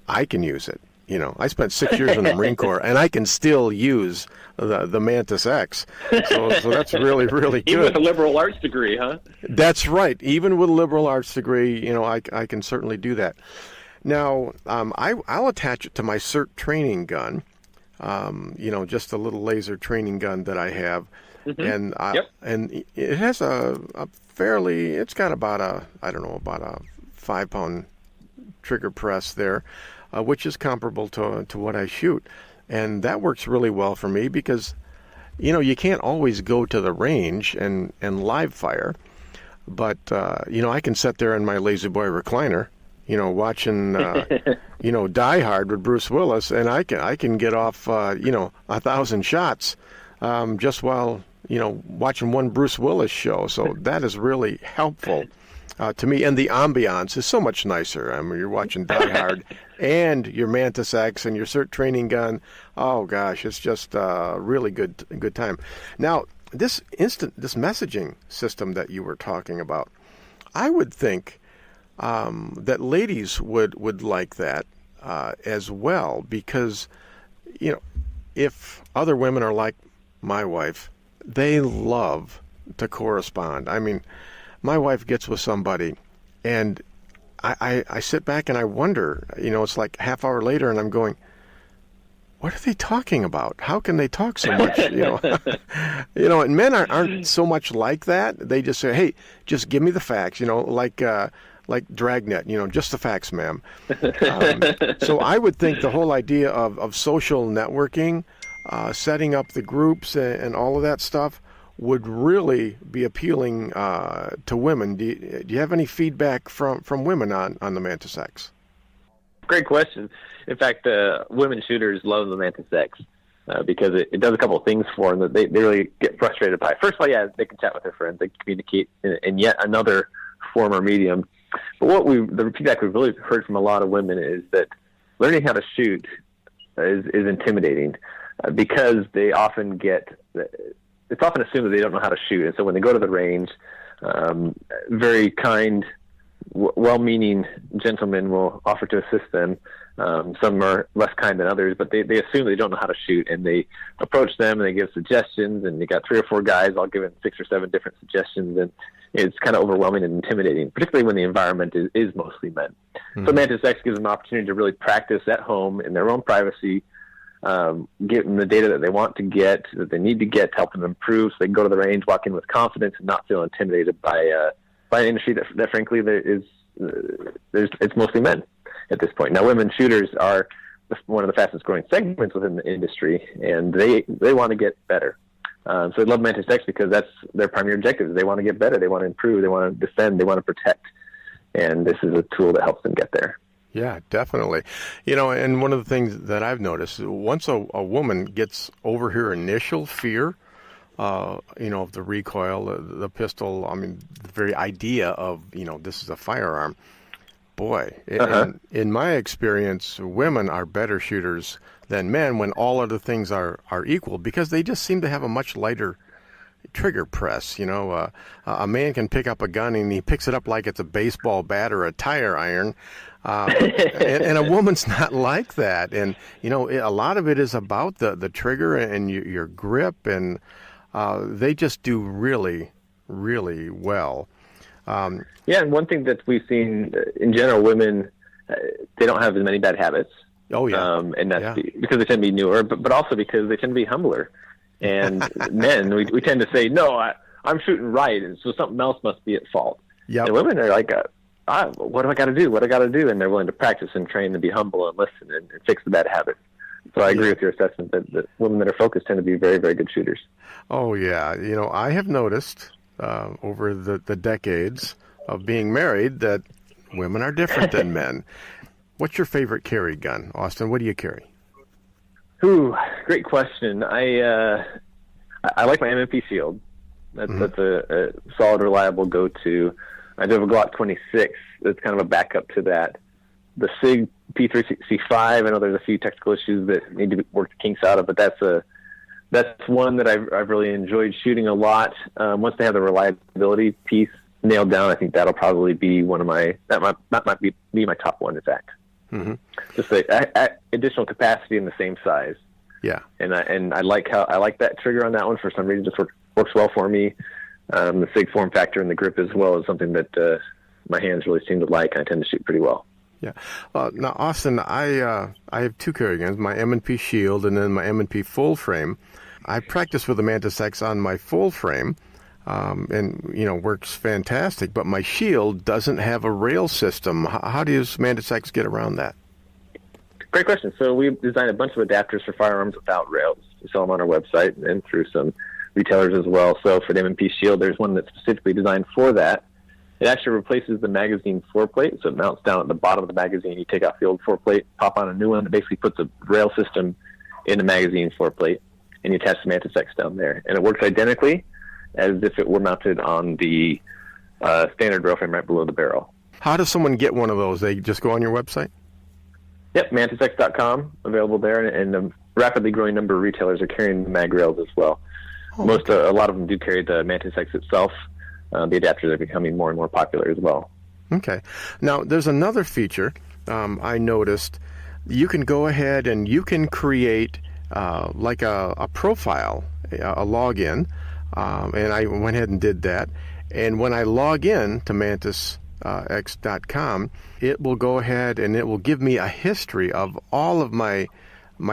I can use it. I spent 6 years in the Marine Corps, and I can still use the Mantis X. So that's really, really good. Even with a liberal arts degree, huh? That's right. Even with a liberal arts degree, I can certainly do that. Now, I'll attach it to my CERT training gun, just a little laser training gun that I have. Mm-hmm. And it has it's got about a 5-pound trigger press there. Which is comparable to what I shoot. And that works really well for me because, you can't always go to the range and live fire. But, I can sit there in my Lazy Boy recliner, watching, Die Hard with Bruce Willis, and I can get off, 1,000 shots just while, watching one Bruce Willis show. So that is really helpful. To me, and the ambiance is so much nicer. You're watching Die Hard and your Mantis X and your CERT training gun. Oh gosh, it's just a really good time. Now, this messaging system that you were talking about, I would think that ladies would like that as well, because if other women are like my wife, they love to correspond. I mean, my wife gets with somebody, and I sit back and I wonder, it's like half hour later, and I'm going, what are they talking about? How can they talk so much? And men aren't so much like that. They just say, hey, just give me the facts, like Dragnet, just the facts, ma'am. So I would think the whole idea of social networking, setting up the groups and all of that stuff would really be appealing to women. Do you have any feedback from women on the Mantis X? Great question. In fact, women shooters love the Mantis X because it does a couple of things for them that they really get frustrated by. First of all, yeah, they can chat with their friends, they can communicate in yet another form or medium. But the feedback we've really heard from a lot of women is that learning how to shoot is intimidating because they often it's often assumed that they don't know how to shoot. And so when they go to the range, very kind, well-meaning gentlemen will offer to assist them. Some are less kind than others, but they assume they don't know how to shoot, and they approach them and they give suggestions, and you got 3 or 4 guys all giving 6 or 7 different suggestions, and it's kind of overwhelming and intimidating, particularly when the environment is mostly men. Mm-hmm. So Mantis X gives them an opportunity to really practice at home in their own privacy, get them the data that they want to get, that they need to get to help them improve, so they can go to the range, walk in with confidence, and not feel intimidated by an industry that frankly it's mostly men at this point. Now, women shooters are one of the fastest growing segments within the industry, and they want to get better. So they love Mantis X because that's their primary objective. They want to get better. They want to improve. They want to defend. They want to protect. And this is a tool that helps them get there. Yeah, definitely. And one of the things that I've noticed, once a woman gets over her initial fear, of the recoil, the pistol, the very idea of, this is a firearm, boy, in my experience, women are better shooters than men when all other things are equal, because they just seem to have a much lighter trigger press. A man can pick up a gun and he picks it up like it's a baseball bat or a tire iron. And a woman's not like that. And, a lot of it is about the trigger and your grip, and they just do really, really well. And one thing that we've seen in general, women, they don't have as many bad habits. Oh, yeah. And that's because they tend to be newer, but also because they tend to be humbler. And men, we tend to say, no, I'm shooting right, and so something else must be at fault. Yep. And women are like, what do I got to do? What do I got to do? And they're willing to practice and train and be humble and listen and fix the bad habits. So I agree with your assessment that women that are focused tend to be very, very good shooters. Oh, yeah. I have noticed over the decades of being married that women are different than men. What's your favorite carry gun, Austin? What do you carry? Ooh, great question. I like my M&P Shield. That's a solid, reliable go-to. I do have a Glock 26. That's kind of a backup to that. The SIG P365. I know there's a few technical issues that need to be worked the kinks out of, but that's one that I've really enjoyed shooting a lot. Once they have the reliability piece nailed down, I think that'll probably be that might be my top one, in fact. Mm-hmm. Just the additional capacity in the same size. Yeah, and I like that trigger on that one. For some reason, just works well for me. The SIG form factor and the grip as well is something that my hands really seem to like. I tend to shoot pretty well. Yeah. Now, Austin, I have 2 carry guns: my M&P Shield and then my M&P full frame. I practice with the Mantis X on my full frame, and works fantastic. But my Shield doesn't have a rail system. How does Mantis X get around that? Great question. So we've designed a bunch of adapters for firearms without rails. We sell them on our website and through some retailers as well. So for the M&P Shield, there's one that's specifically designed for that. It actually replaces the magazine floor plate, so it mounts down at the bottom of the magazine. You take out the old floor plate, pop on a new one that basically puts a rail system in the magazine floor plate, and you attach the Mantis X down there. And it works identically as if it were mounted on the standard rail frame right below the barrel. How does someone get one of those? They just go on your website? Yep, Mantis.com, available there, and a rapidly growing number of retailers are carrying the mag rails as well. A lot of them do carry the Mantis X itself. The adapters are becoming more and more popular as well. Okay. Now, there's another feature I noticed. You can go ahead and you can create like a profile, a login, and I went ahead and did that. And when I log in to Mantis.X.com, it will go ahead and it will give me a history of all of my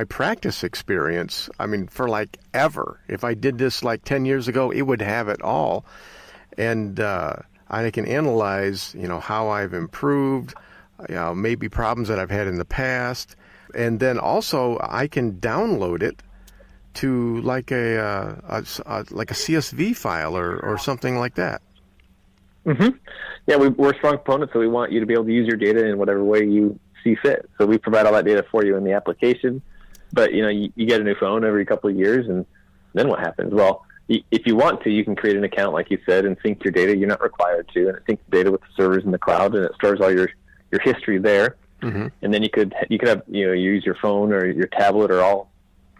practice experience. I mean, for like ever. If I did this like 10 years ago, it would have it all. And I can analyze, how I've improved, maybe problems that I've had in the past. And then also I can download it to like a CSV file or something like that. Mm-hmm. Yeah, we're strong proponents, so we want you to be able to use your data in whatever way you see fit. So we provide all that data for you in the application. But, you get a new phone every couple of years, and then what happens? Well, if you want to, you can create an account, like you said, and sync your data. You're not required to, and it syncs data with the servers in the cloud, and it stores all your history there. Mm-hmm. And then you could have use your phone or your tablet or all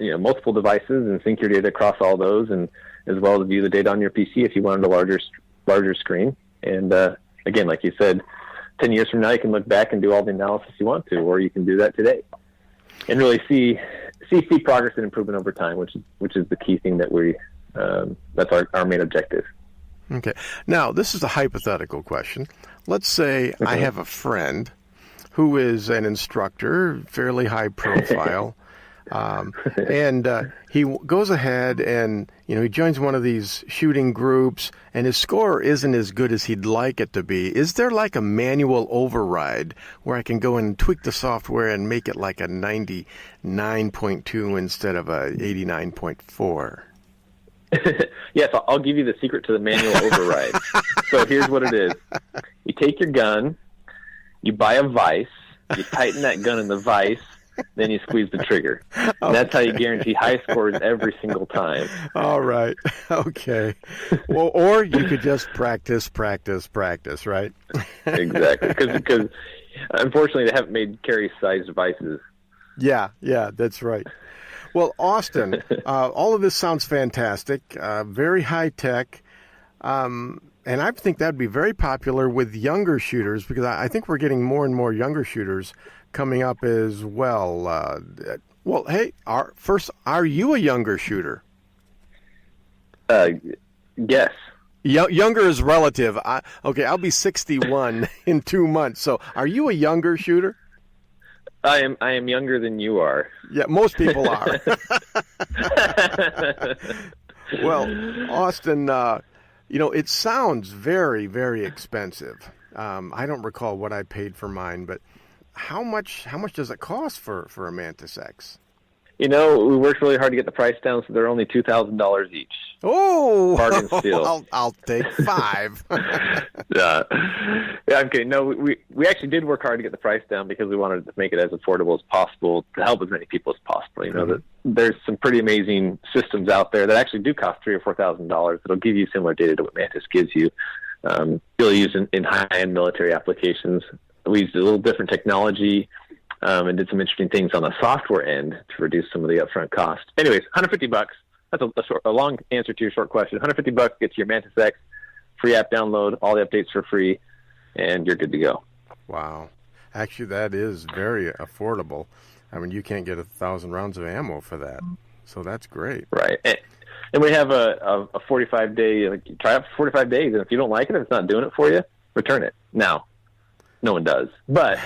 multiple devices and sync your data across all those, and as well as view the data on your PC if you wanted a larger screen. And again, like you said, 10 years from now you can look back and do all the analysis you want to, or you can do that today and really see progress and improvement over time, which is the key thing that that's our main objective. Okay. Now, this is a hypothetical question. Let's say I have a friend who is an instructor, fairly high profile, and he goes ahead and he joins one of these shooting groups, and his score isn't as good as he'd like it to be. Is there like a manual override where I can go and tweak the software and make it like a 99.2 instead of a 89.4? Yes, I'll give you the secret to the manual override. So here's what it is. You take your gun, you buy a vise, you tighten that gun in the vise, then you squeeze the trigger. Okay. That's how you guarantee high scores every single time. All right. Okay. Well, or you could just practice, right? Exactly. Because unfortunately they haven't made carry-sized devices. Yeah, that's right. Well, Austin, all of this sounds fantastic, very high-tech, and I think that would be very popular with younger shooters, because I think we're getting more and more younger shooters coming up as well. Well, hey, are you a younger shooter? Yes. Younger is relative. I'll be 61 in 2 months, so are you a younger shooter? I am younger than you are. Yeah, most people are. Well, Austin, it sounds very, very expensive. I don't recall what I paid for mine, but how much does it cost for a Mantis X? We worked really hard to get the price down, so they're only $2,000 each. Oh, bargain steal. I'll take 5. Yeah, I'm kidding. No, we actually did work hard to get the price down because we wanted to make it as affordable as possible to help as many people as possible. That there's some pretty amazing systems out there that actually do cost $3,000 or $4,000 that'll give you similar data to what Mantis gives you. You'll use in high-end military applications. We used a little different technology. And did some interesting things on the software end to reduce some of the upfront cost. Anyways, $150. That's a long answer to your short question. $150 gets your Mantis X, free app download, all the updates for free, and you're good to go. Wow. Actually, that is very affordable. I mean, you can't get 1,000 rounds of ammo for that. So that's great. Right. And we have a 45-day, try it for 45 days, and if you don't like it, if it's not doing it for you, return it. Now, no one does, but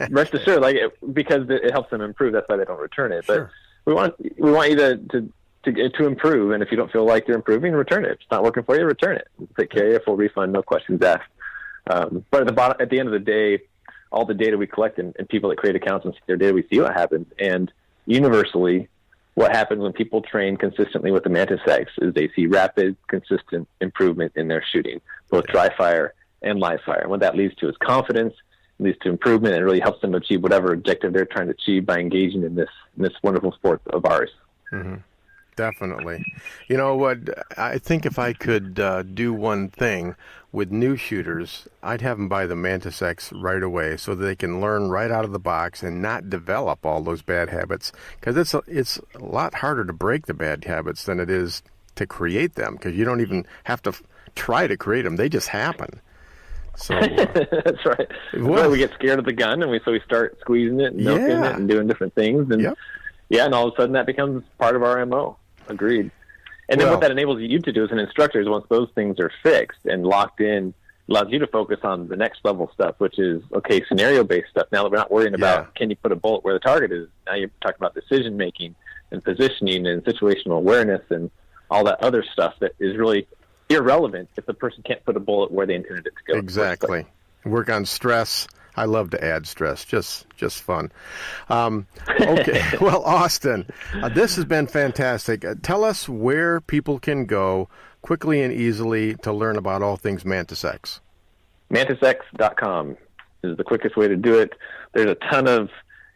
rest assured, because it helps them improve, that's why they don't return it. But sure. we want you to improve, and if you don't feel like you're improving, return it. If it's not working for you, return it. We'll take care of you, full refund, no questions asked. But at the end of the day, all the data we collect and people that create accounts and see their data, we see what happens. And universally, what happens when people train consistently with the Mantis X is they see rapid, consistent improvement in their shooting, both dry fire and live fire. And what that leads to is confidence, leads to improvement, and it really helps them achieve whatever objective they're trying to achieve by engaging in this wonderful sport of ours. Mm-hmm. Definitely. You know what? I think if I could do one thing with new shooters, I'd have them buy the Mantis X right away so that they can learn right out of the box and not develop all those bad habits. Because it's a lot harder to break the bad habits than it is to create them, because you don't even have to try to create them. They just happen. So that's right. Well, we get scared of the gun, and we start squeezing it and milking it and doing different things. And Yeah, and all of a sudden that becomes part of our MO. Agreed. And then what that enables you to do as an instructor is once those things are fixed and locked in, allows you to focus on the next level stuff, which is, okay, scenario-based stuff. Now that we're not worrying about can you put a bullet where the target is, now you're talking about decision-making and positioning and situational awareness and all that other stuff that is really irrelevant if the person can't put a bullet where they intended it to go. Exactly. Work on stress. I love to add stress. Just fun. Okay. Well, Austin, this has been fantastic. Tell us where people can go quickly and easily to learn about all things Mantis X. Mantis.Technologies is the quickest way to do it. There's a ton of,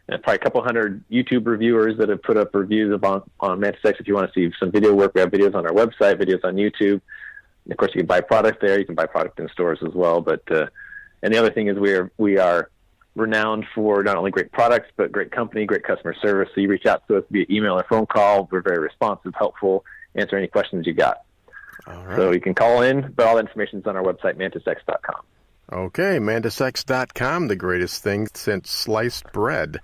probably a couple hundred YouTube reviewers that have put up reviews on Mantis X. If you want to see some video work, we have videos on our website, videos on YouTube. And of course, you can buy product there. You can buy product in stores as well. But and the other thing is we are renowned for not only great products, but great company, great customer service. So you reach out to us via email or phone call. We're very responsive, helpful, answer any questions you got. All right. So you can call in, but all the information is on our website, Mantis.com. Okay, Mantis.com, the greatest thing since sliced bread.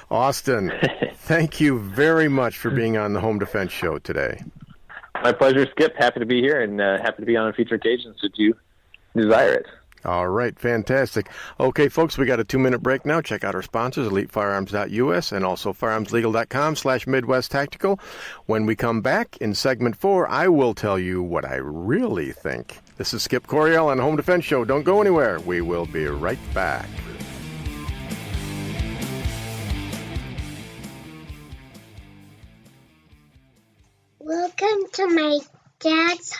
Austin, thank you very much for being on the Home Defense Show today. My pleasure, Skip. Happy to be here and happy to be on future occasions should you desire it. All right, fantastic. Okay, folks, we got a 2-minute break now. Check out our sponsors, EliteFirearms.us and also FirearmsLegal.com/Midwest Tactical. When we come back in segment 4, I will tell you what I really think. This is Skip Coryell on the Home Defense Show. Don't go anywhere. We will be right back. Welcome to my dad's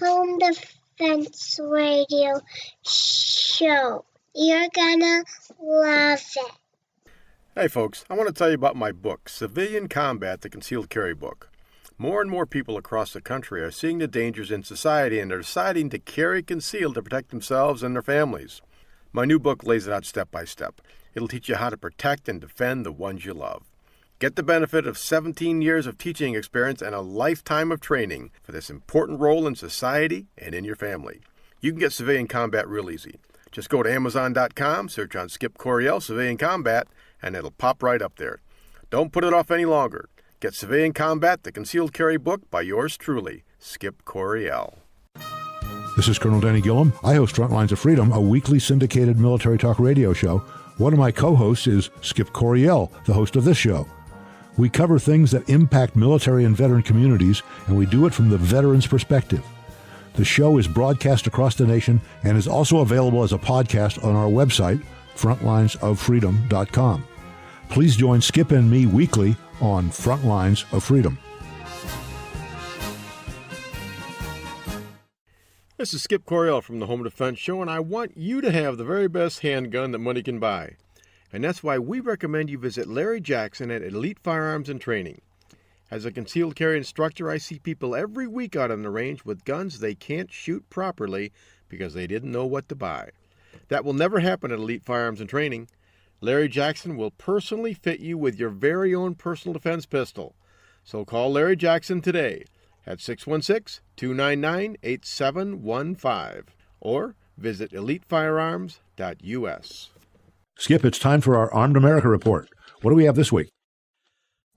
Home Defense Radio show. You're gonna love it. Hey folks, I want to tell you about my book, Civilian Combat, the Concealed Carry Book. More and more people across the country are seeing the dangers in society and are deciding to carry concealed to protect themselves and their families. My new book lays it out step by step. It'll teach you how to protect and defend the ones you love. Get the benefit of 17 years of teaching experience and a lifetime of training for this important role in society and in your family. You can get Civilian Combat real easy. Just go to Amazon.com, search on Skip Coryell Civilian Combat, and it'll pop right up there. Don't put it off any longer. Get Civilian Combat, the Concealed Carry Book by yours truly, Skip Coryell. This is Colonel Denny Gillum. I host Frontlines of Freedom, a weekly syndicated military talk radio show. One of my co-hosts is Skip Coryell, the host of this show. We cover things that impact military and veteran communities, and we do it from the veteran's perspective. The show is broadcast across the nation and is also available as a podcast on our website, frontlinesoffreedom.com. Please join Skip and me weekly on Frontlines of Freedom. This is Skip Coryell from the Home Defense Show, and I want you to have the very best handgun that money can buy. And that's why we recommend you visit Larry Jackson at Elite Firearms and Training. As a concealed carry instructor, I see people every week out on the range with guns they can't shoot properly because they didn't know what to buy. That will never happen at Elite Firearms and Training. Larry Jackson will personally fit you with your very own personal defense pistol. So call Larry Jackson today at 616-299-8715 or visit elitefirearms.us. Skip, it's time for our Armed America Report. What do we have this week?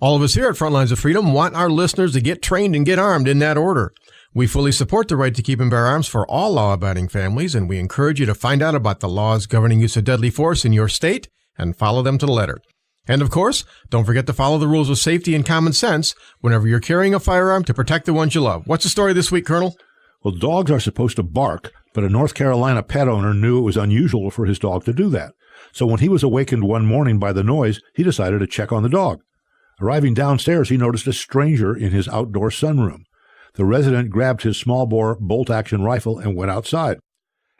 All of us here at Frontlines of Freedom want our listeners to get trained and get armed in that order. We fully support the right to keep and bear arms for all law-abiding families, and we encourage you to find out about the laws governing use of deadly force in your state and follow them to the letter. And of course, don't forget to follow the rules of safety and common sense whenever you're carrying a firearm to protect the ones you love. What's the story this week, Colonel? Well, dogs are supposed to bark, but a North Carolina pet owner knew it was unusual for his dog to do that. So when he was awakened one morning by the noise, he decided to check on the dog. Arriving downstairs, he noticed a stranger in his outdoor sunroom. The resident grabbed his small-bore bolt-action rifle and went outside.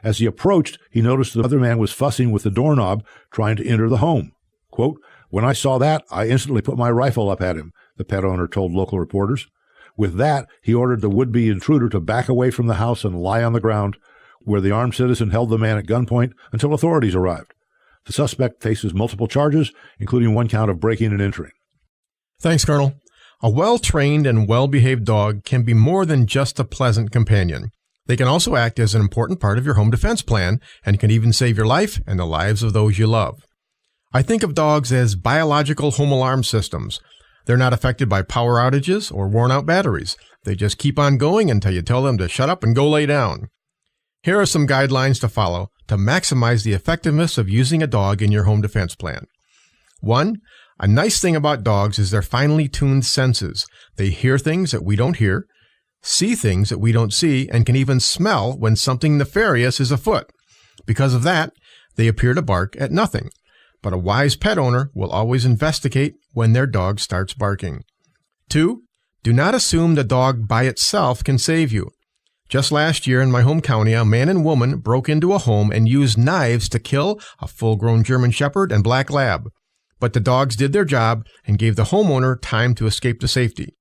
As he approached, he noticed the other man was fussing with the doorknob, trying to enter the home. Quote, "When I saw that, I instantly put my rifle up at him," the pet owner told local reporters. With that, he ordered the would-be intruder to back away from the house and lie on the ground, where the armed citizen held the man at gunpoint until authorities arrived. The suspect faces multiple charges, including one count of breaking and entering. Thanks, Colonel. A well-trained and well-behaved dog can be more than just a pleasant companion. They can also act as an important part of your home defense plan and can even save your life and the lives of those you love. I think of dogs as biological home alarm systems. They're not affected by power outages or worn-out batteries. They just keep on going until you tell them to shut up and go lay down. Here are some guidelines to follow to maximize the effectiveness of using a dog in your home defense plan. 1. A nice thing about dogs is their finely tuned senses. They hear things that we don't hear, see things that we don't see, and can even smell when something nefarious is afoot. Because of that, they appear to bark at nothing. But a wise pet owner will always investigate when their dog starts barking. 2. Do not assume the dog by itself can save you. Just last year in my home county, a man and woman broke into a home and used knives to kill a full-grown German Shepherd and Black Lab. But the dogs did their job and gave the homeowner time to escape to safety.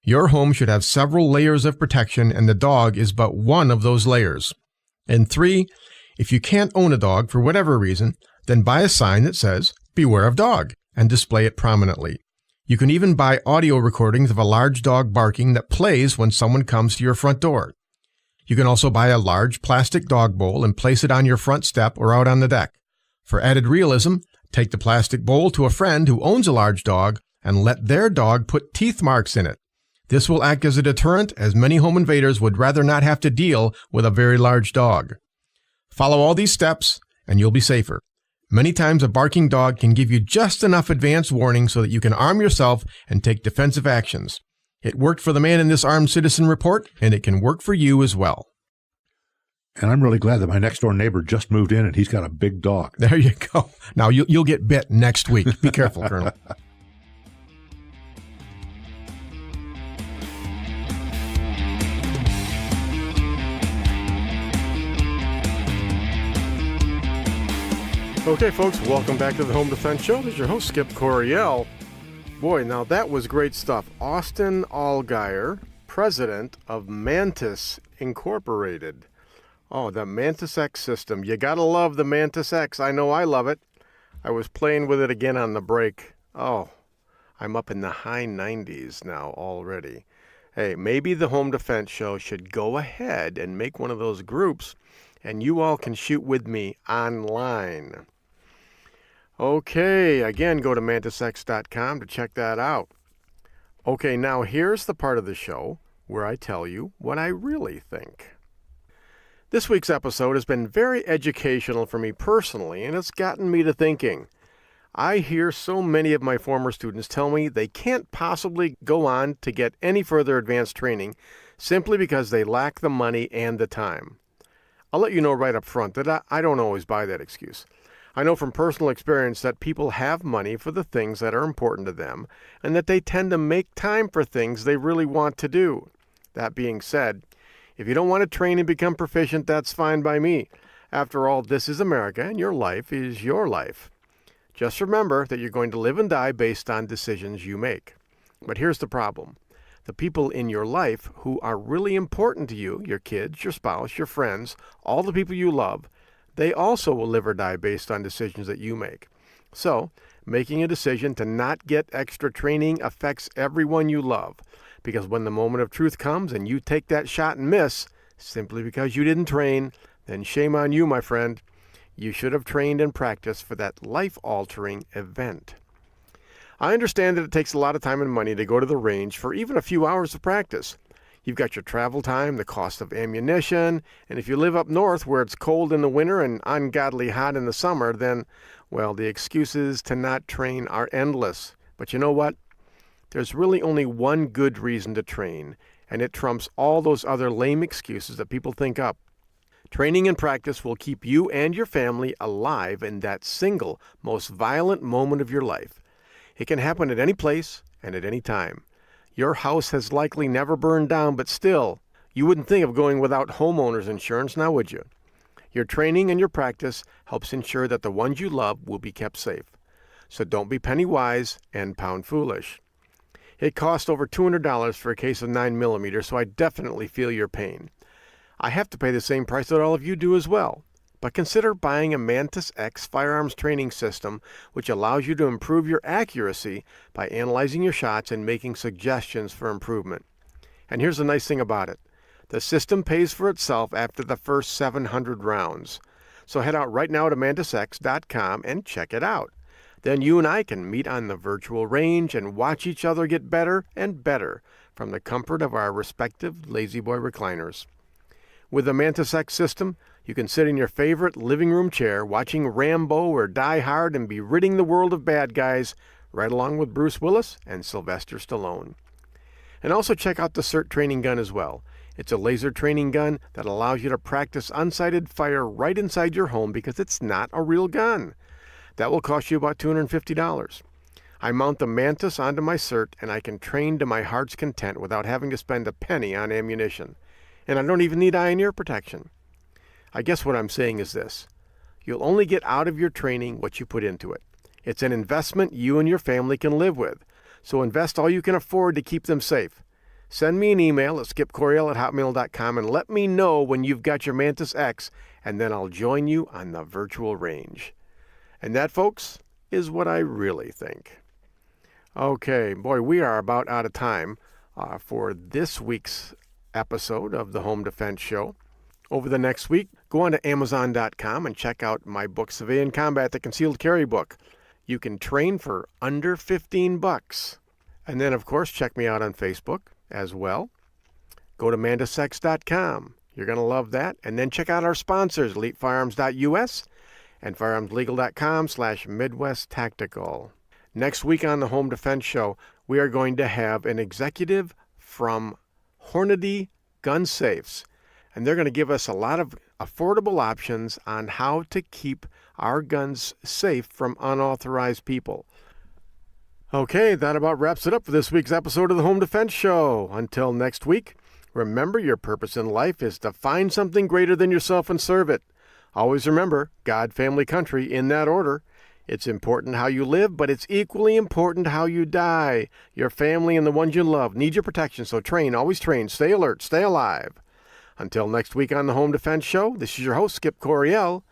Your home should have several layers of protection, and the dog is but one of those layers. And 3, if you can't own a dog for whatever reason, then buy a sign that says, "Beware of dog," and display it prominently. You can even buy audio recordings of a large dog barking that plays when someone comes to your front door. You can also buy a large plastic dog bowl and place it on your front step or out on the deck. For added realism, take the plastic bowl to a friend who owns a large dog and let their dog put teeth marks in it. This will act as a deterrent, as many home invaders would rather not have to deal with a very large dog. Follow all these steps and you'll be safer. Many times a barking dog can give you just enough advance warning so that you can arm yourself and take defensive actions. It worked for the man in this Armed Citizen report, and it can work for you as well. And I'm really glad that my next door neighbor just moved in and he's got a big dog. There you go. Now you'll get bit next week. Be careful, Colonel. Okay, folks, welcome back to the Home Defense Show. This is your host, Skip Coryell. Boy, now that was great stuff. Austin Allgaier, president of Mantis Incorporated. Oh, the Mantis X system. You gotta love the Mantis X. I know I love it. I was playing with it again on the break. Oh, I'm up in the high 90s now already. Hey, maybe the Home Defense Show should go ahead and make one of those groups, and you all can shoot with me online. Okay, again, go to Mantis.com to check that out. Okay, now here's the part of the show where I tell you what I really think. This week's episode has been very educational for me personally, and it's gotten me to thinking. I hear so many of my former students tell me they can't possibly go on to get any further advanced training simply because they lack the money and the time. I'll let you know right up front that I don't always buy that excuse. I know from personal experience that people have money for the things that are important to them, and that they tend to make time for things they really want to do. That being said, if you don't want to train and become proficient, that's fine by me. After all, this is America, and your life is your life. Just remember that you're going to live and die based on decisions you make. But here's the problem. The people in your life who are really important to you, your kids, your spouse, your friends, all the people you love, they also will live or die based on decisions that you make. So, making a decision to not get extra training affects everyone you love. Because when the moment of truth comes and you take that shot and miss, simply because you didn't train, then shame on you, my friend. You should have trained and practiced for that life-altering event. I understand that it takes a lot of time and money to go to the range for even a few hours of practice. You've got your travel time, the cost of ammunition, and if you live up north where it's cold in the winter and ungodly hot in the summer, then, well, the excuses to not train are endless. But you know what? There's really only one good reason to train, and it trumps all those other lame excuses that people think up. Training and practice will keep you and your family alive in that single, most violent moment of your life. It can happen at any place and at any time. Your house has likely never burned down, but still, you wouldn't think of going without homeowner's insurance, now would you? Your training and your practice helps ensure that the ones you love will be kept safe. So don't be penny wise and pound foolish. It costs over $200 for a case of 9mm, so I definitely feel your pain. I have to pay the same price that all of you do as well. But consider buying a Mantis X firearms training system, which allows you to improve your accuracy by analyzing your shots and making suggestions for improvement. And here's the nice thing about it. The system pays for itself after the first 700 rounds. So head out right now to Mantis.com and check it out. Then you and I can meet on the virtual range and watch each other get better and better from the comfort of our respective La-Z-Boy recliners. With the Mantis X system, you can sit in your favorite living room chair watching Rambo or Die Hard and be ridding the world of bad guys right along with Bruce Willis and Sylvester Stallone. And also check out the CERT training gun as well. It's a laser training gun that allows you to practice unsighted fire right inside your home because it's not a real gun. That will cost you about $250. I mount the Mantis onto my CERT and I can train to my heart's content without having to spend a penny on ammunition. And I don't even need eye and ear protection. I guess what I'm saying is this. You'll only get out of your training what you put into it. It's an investment you and your family can live with. So invest all you can afford to keep them safe. Send me an email at skipcoriel@hotmail.com and let me know when you've got your Mantis X, and then I'll join you on the virtual range. And that, folks, is what I really think. Okay, boy, we are about out of time for this week's episode of the Home Defense Show. Over the next week, go on to Amazon.com and check out my book, Civilian Combat, the Concealed Carry book. You can train for under $15. And then, of course, check me out on Facebook as well. Go to Mantis.com. You're going to love that. And then check out our sponsors, EliteFirearms.us and FirearmsLegal.com/Midwest Tactical. Next week on the Home Defense Show, we are going to have an executive from Hornady Gun Safes. And they're going to give us a lot of affordable options on how to keep our guns safe from unauthorized people. Okay, that about wraps it up for this week's episode of the Home Defense Show. Until next week, remember your purpose in life is to find something greater than yourself and serve it. Always remember, God, family, country, in that order. It's important how you live, but it's equally important how you die. Your family and the ones you love need your protection, so train, always train, stay alert, stay alive. Until next week on the Home Defense Show, this is your host, Skip Coriel.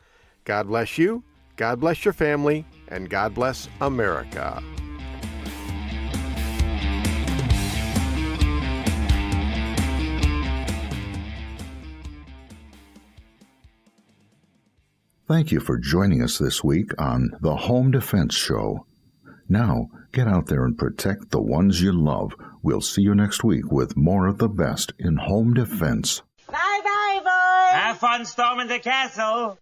God bless you, God bless your family, and God bless America. Thank you for joining us this week on the Home Defense Show. Now, get out there and protect the ones you love. We'll see you next week with more of the best in home defense. Bye-bye, boys! Have fun storming the castle!